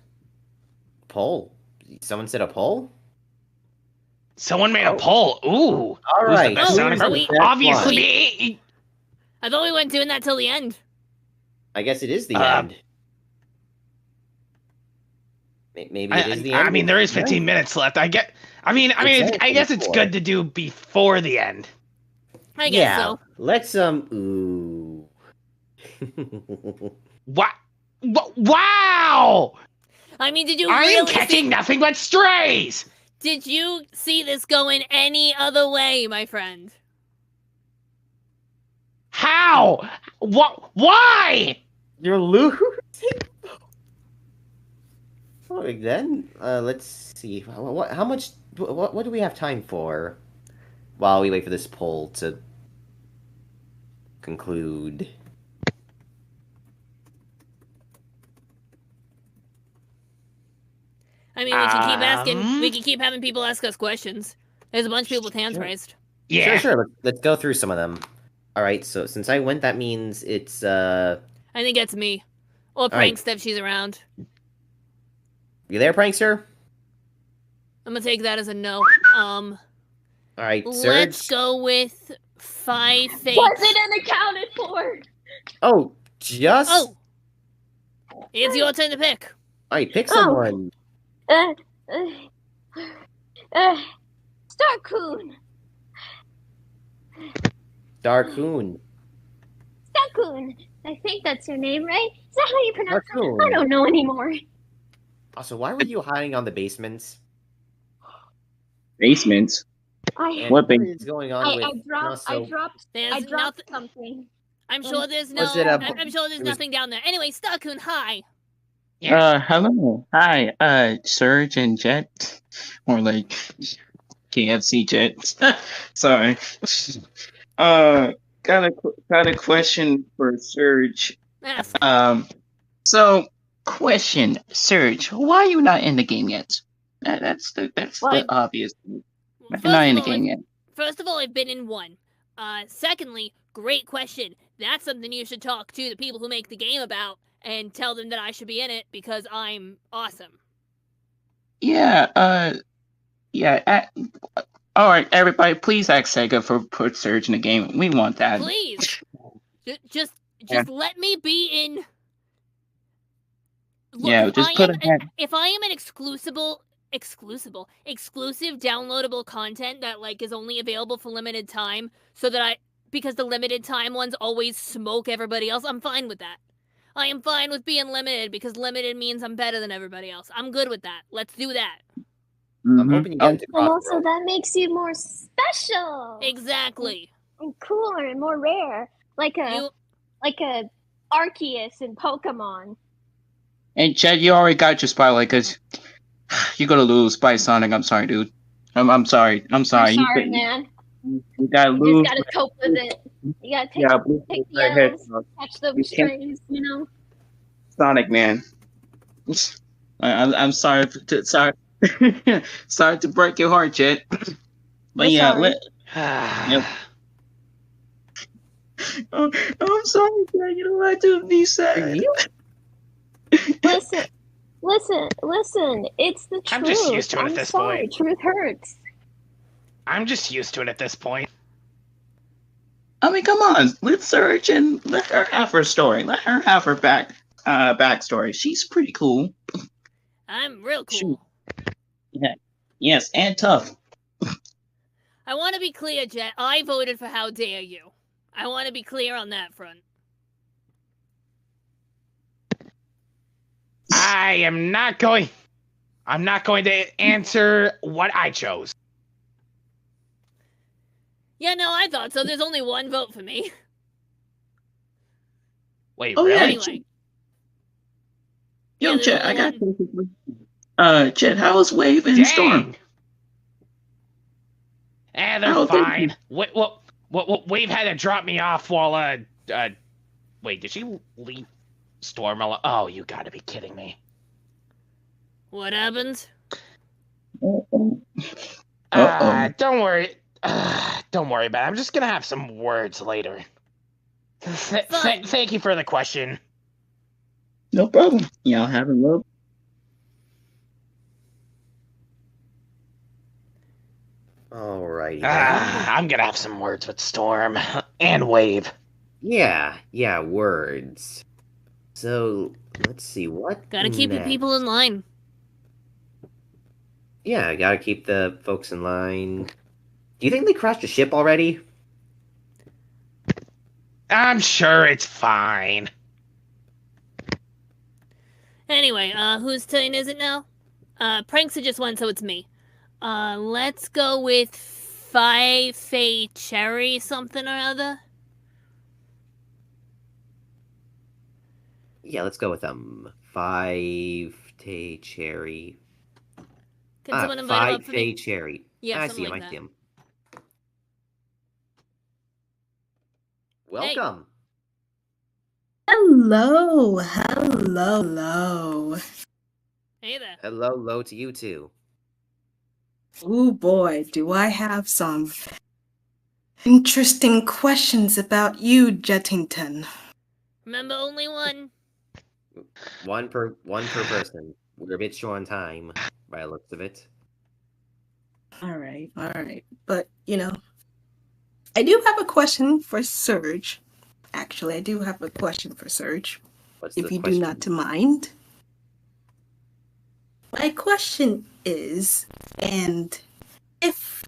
Poll. Someone said a poll? Someone made a poll. Ooh. All Who's right. the best Sonic? so we- Obviously, we- me. I thought we weren't doing that till the end. I guess it is the end. Maybe it is the end. I mean, there is 15 minutes left. I mean, Exactly, I guess it's before. good to do before the end. I guess Yeah. so. Let's ooh. What? Wow! I mean, did you I am really catching see... nothing but strays. Did you see this going any other way, my friend? How? What? Why? You're losing. All right, then. Let's see. How much? What do we have time for? While we wait for this poll to conclude. I mean, we can keep asking. We can keep having people ask us questions. There's a bunch of people with hands raised. Yeah. Sure. Let's go through some of them. All right. So since I went, that means it's I think it's me, or right. Prankster if she's around. You there, Prankster? I'm gonna take that as a no. All right, Let's Surge. go with 5 fakes. Wasn't unaccounted for. Oh, just. Oh, it's your turn to pick. All right, pick someone. Starcoon. Darkoon. Starcoon. I think that's your name, right? Is that how you pronounce Starcoon. it? I don't know anymore. Also, why were you hiding on the basements? Basements. And What what thing? is going on with I dropped something. I'm sure there's Was no. it a- I'm sure there's it was- nothing down there. Anyway, Starkun, hi. Hello. Hi, Surge and Jet. Or like KFC Jet. Sorry. Got a question for Surge. Ask. So question, Surge, why are you not in the game yet? That's the obvious. You're not in the game yet. First of all, I've been in one. Secondly, great question. That's something you should talk to the people who make the game about and tell them that I should be in it because I'm awesome. Yeah, all right, everybody, please ask Sega for put Surge in the game. We want that. Please, just Yeah. let me be in. Look, Yeah, just put a hand. if I am an exclusive downloadable content that like is only available for limited time, so that because the limited time ones always smoke everybody else, I'm fine with that. I am fine with being limited because limited means I'm better than everybody else. I'm good with that. Let's do that. I'm hoping you get into And also that makes you more special. Exactly. And cooler and more rare. Like a Arceus in Pokemon. And Chad, you already got your spotlight because you're gonna lose by Sonic. I'm sorry, dude. I'm sorry. I'm sorry. I'm sorry, man. You gotta You lose. just gotta cope with it. You gotta take the ahead. L's, catch the You can't- strays, you know? Sonic, man. I'm sorry. Sorry. Sorry to break your heart, Jet. But We're yeah, sorry. Yep. Oh, I'm sorry, Jet. You don't have to be sad. Listen. It's the truth. I'm just used to it at I'm this sorry. point. Truth hurts. I'm just used to it at this point. I mean, come on. Let's Surge and let her have her story. Let her have her backstory. She's pretty cool. I'm real cool. Yeah. Yes, and tough. I want to be clear, Jet. I voted for How Dare You. I want to be clear on that front. I'm not going to answer what I chose. Yeah, no, I thought so. There's only one vote for me. Wait, Oh, really? yeah. Anyway. Yo, Yeah, Jet, I there's got Jet, how was Wave and Storm? They're Oh, thank fine. What Wave had to drop me off while wait, did she leave Storm alone? Oh, you gotta be kidding me. What happened? Don't worry. Don't worry about it. I'm just gonna have some words later. Thank you for the question. No problem. Y'all have a look. Alrighty. I'm gonna have some words with Storm and Wave. Yeah, words. So let's see what. Gotta keep the next? people in line. Yeah, gotta keep the folks in line. Do you think they crashed the ship already? I'm sure it's fine. Anyway, whose turn is it now? Pranks are just one, so it's me. Let's go with Fei Cherry something or other. Yeah, let's go with 5 Cherry. Can someone invite him up for me? 5 Cherry. Yeah, I something see him. like I that. see him. Welcome. Hello. Hey there. Hello to you too. Oh boy, do I have some interesting questions about you, Jettington. Remember, only one. One per person. We're a bit short on time, by the looks of it. All right. But, I do have a question for Surge. Actually, I do have a question for Surge. What's if the you question? do not mind. My question is, and if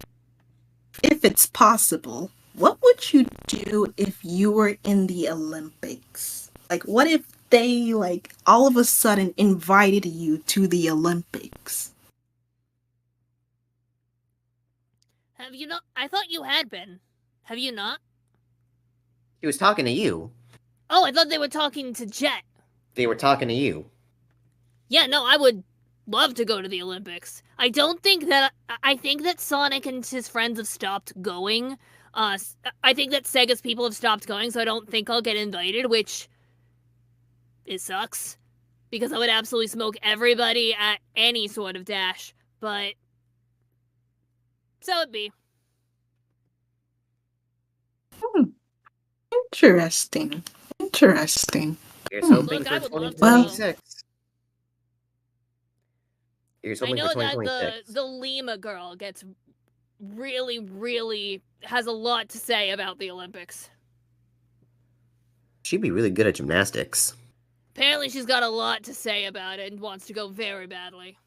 it's possible, what would you do if you were in the Olympics? Like, what if they, all of a sudden invited you to the Olympics? Have you not? I thought you had been. Have you not? He was talking to you. Oh, I thought they were talking to Jet. They were talking to you. Yeah, no, I would love to go to the Olympics. I don't think that. I think that Sonic and his friends have stopped going. I think that Sega's people have stopped going, so I don't think I'll get invited, which it sucks because I would absolutely smoke everybody at any sort of dash. But so it be. Interesting. Interesting. Here's hoping Look, for I would love to 2026. Here's I hoping for know that 2026. the Lima girl gets really has a lot to say about the Olympics. She'd be really good at gymnastics. Apparently she's got a lot to say about it and wants to go very badly.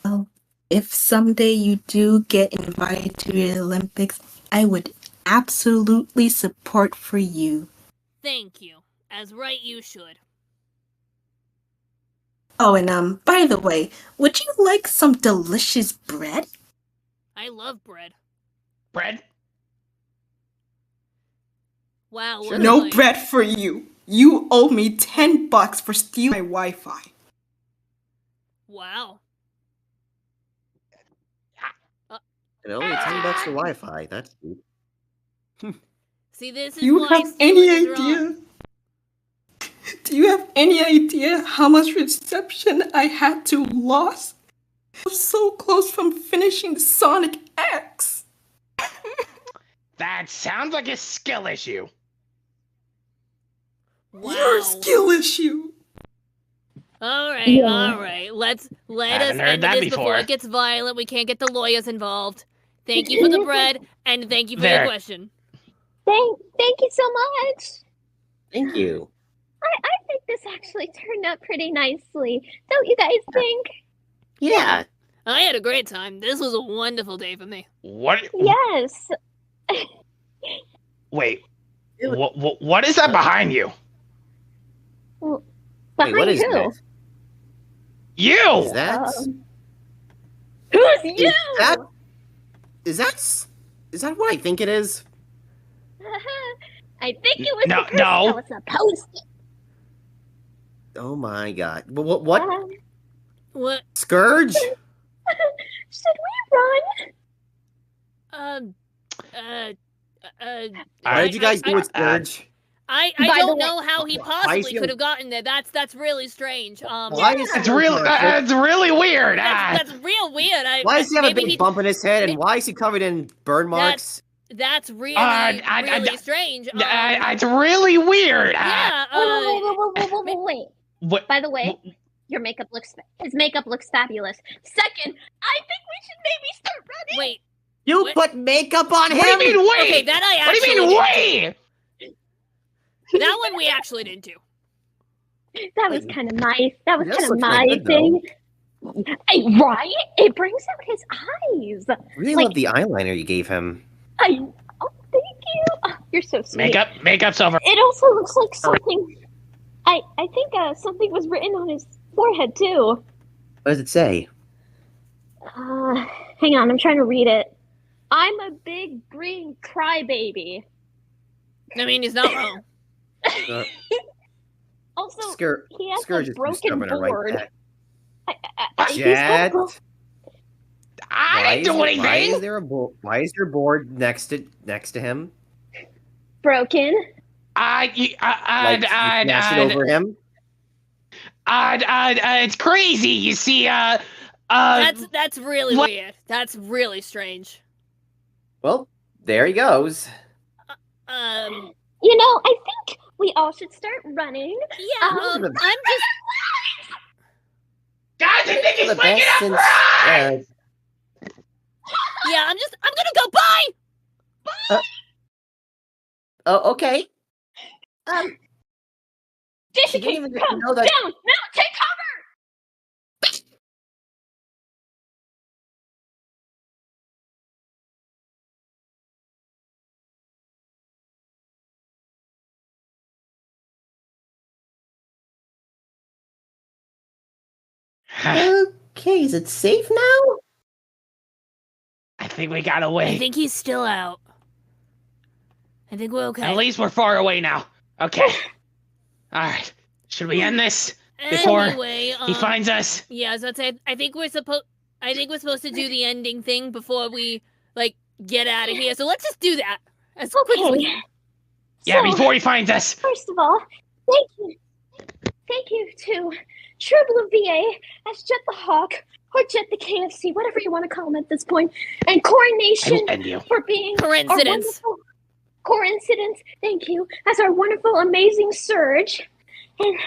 Well, if someday you do get invited to the Olympics, I would absolutely support for you. Thank you. As right you should. Oh, and by the way, would you like some delicious bread? I love bread. Bread? Wow. Sure. No bread for you. You owe me $10 for stealing my Wi-Fi. Wow. And only $10 for Wi-Fi. That's cheap. See, this is Do you why have stealing any is idea? wrong. Do you have any idea how much reception I had to lose? I was so close from finishing Sonic X. That sounds like a skill issue. Wow. Your skill issue. All right. Let us Haven't heard end that this before before. it gets violent. We can't get the lawyers involved. Thank you for the bread, and thank you for your There. question. Thank you so much. Thank you. I think this actually turned out pretty nicely. Don't you guys think? Yeah. I had a great time. This was a wonderful day for me. What? Yes. Wait. What is that behind you? Well, Wait, what is who? that? You! Is that? Who's you? Is that what I think it is? I think it was No, the person no. I was supposed to. Oh my god. What? What? Scourge? Should we run? Why did you guys do it, Scourge? I By the don't way- know how he Why is possibly he- could have gotten there. That's really strange. Why is It's really weird. That's real weird. Why does he have a maybe big bump in his head, and why is he covered in burn marks? That's really really strange. It's really weird. Yeah. Wait. What? By the way, his makeup looks fabulous. Second, I think we should maybe start running. Wait. You put makeup on him? What do you mean, wait? Okay, that I What do actually you mean, didn't wait? do. That one we actually didn't do. That was kind of nice. That was This kind of looks my like good, thing. Right? It brings out his eyes. Really love the eyeliner you gave him. Thank you. Oh, you're so sweet. Makeup's over. It also looks like something. I think something was written on his forehead too. What does it say? Hang on, I'm trying to read it. I'm a big green crybaby. I mean, he's not wrong. Also, he has Scourge a is broken stubborn to write board. that. He's got a Jet? I didn't do anything. Why is your board next to him? broken. Like you smash it over him? It's crazy. You see, That's really weird. That's really strange. Well, there he goes. You know, I think we all should start running. Yeah, I'm just. Guys, I think he's The waking best up. since, Run! Yeah, I'm gonna go. Bye. Oh, okay. Dishy, didn't even come know that- down. No, take cover. okay? Is it safe now? I think we got away. I think he's still out. I think we're okay. At least we're far away now. Okay. All right. Should we end this before Anyway, he finds us? Yeah, so I think we're supposed to do the ending thing before we get out of here. So let's just do that as quick as we can. Yeah, before he finds us. First of all, thank you to Trouble VA as Jet the Hawk, or Jet the KFC, whatever you want to call him at this point, and Coronation for being Coincidence. our wonderful Coincidence. Thank you as our wonderful, amazing Surge, and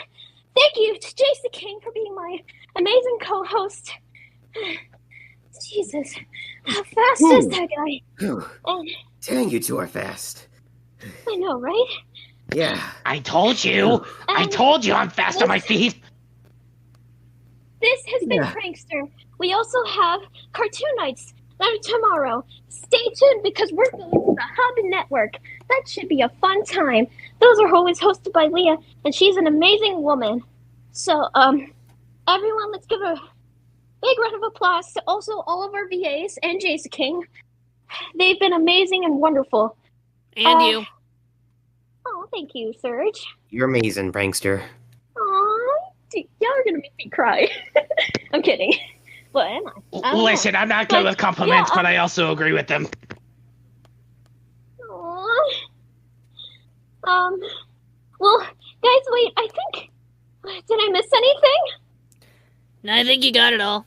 thank you to Jason King for being my amazing co-host. Jesus, how fast is that guy? Dang, you two are fast. I know, right? Yeah. I told you. I told you I'm fast on my feet. This has been Prankster. We also have Cartoon Nights tomorrow. Stay tuned because we're going to the Hub Network. That should be a fun time. Those are always hosted by Leah, and she's an amazing woman. So, everyone, let's give a big round of applause to also all of our VAs and Jason King. They've been amazing and wonderful. And you. Oh, thank you, Surge. You're amazing, Prankster. Aww, y'all are gonna make me cry. I'm kidding. What am I? Listen, I'm not good with compliments, but I also agree with them. Well, guys, wait, I think... Did I miss anything? No, I think you got it all.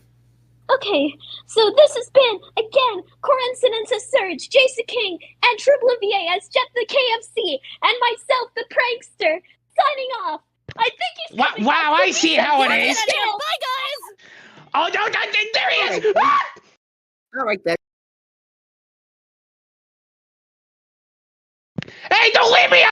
Okay, so this has been, again, Coincidence as Surge, Jason King, and Triple VA as Jet the KFC, and myself, the Prankster, signing off. I think he's coming Wow, I see how it is. Bye, guys! Oh, no, there he is! Ah! All right, then. Hey, don't leave me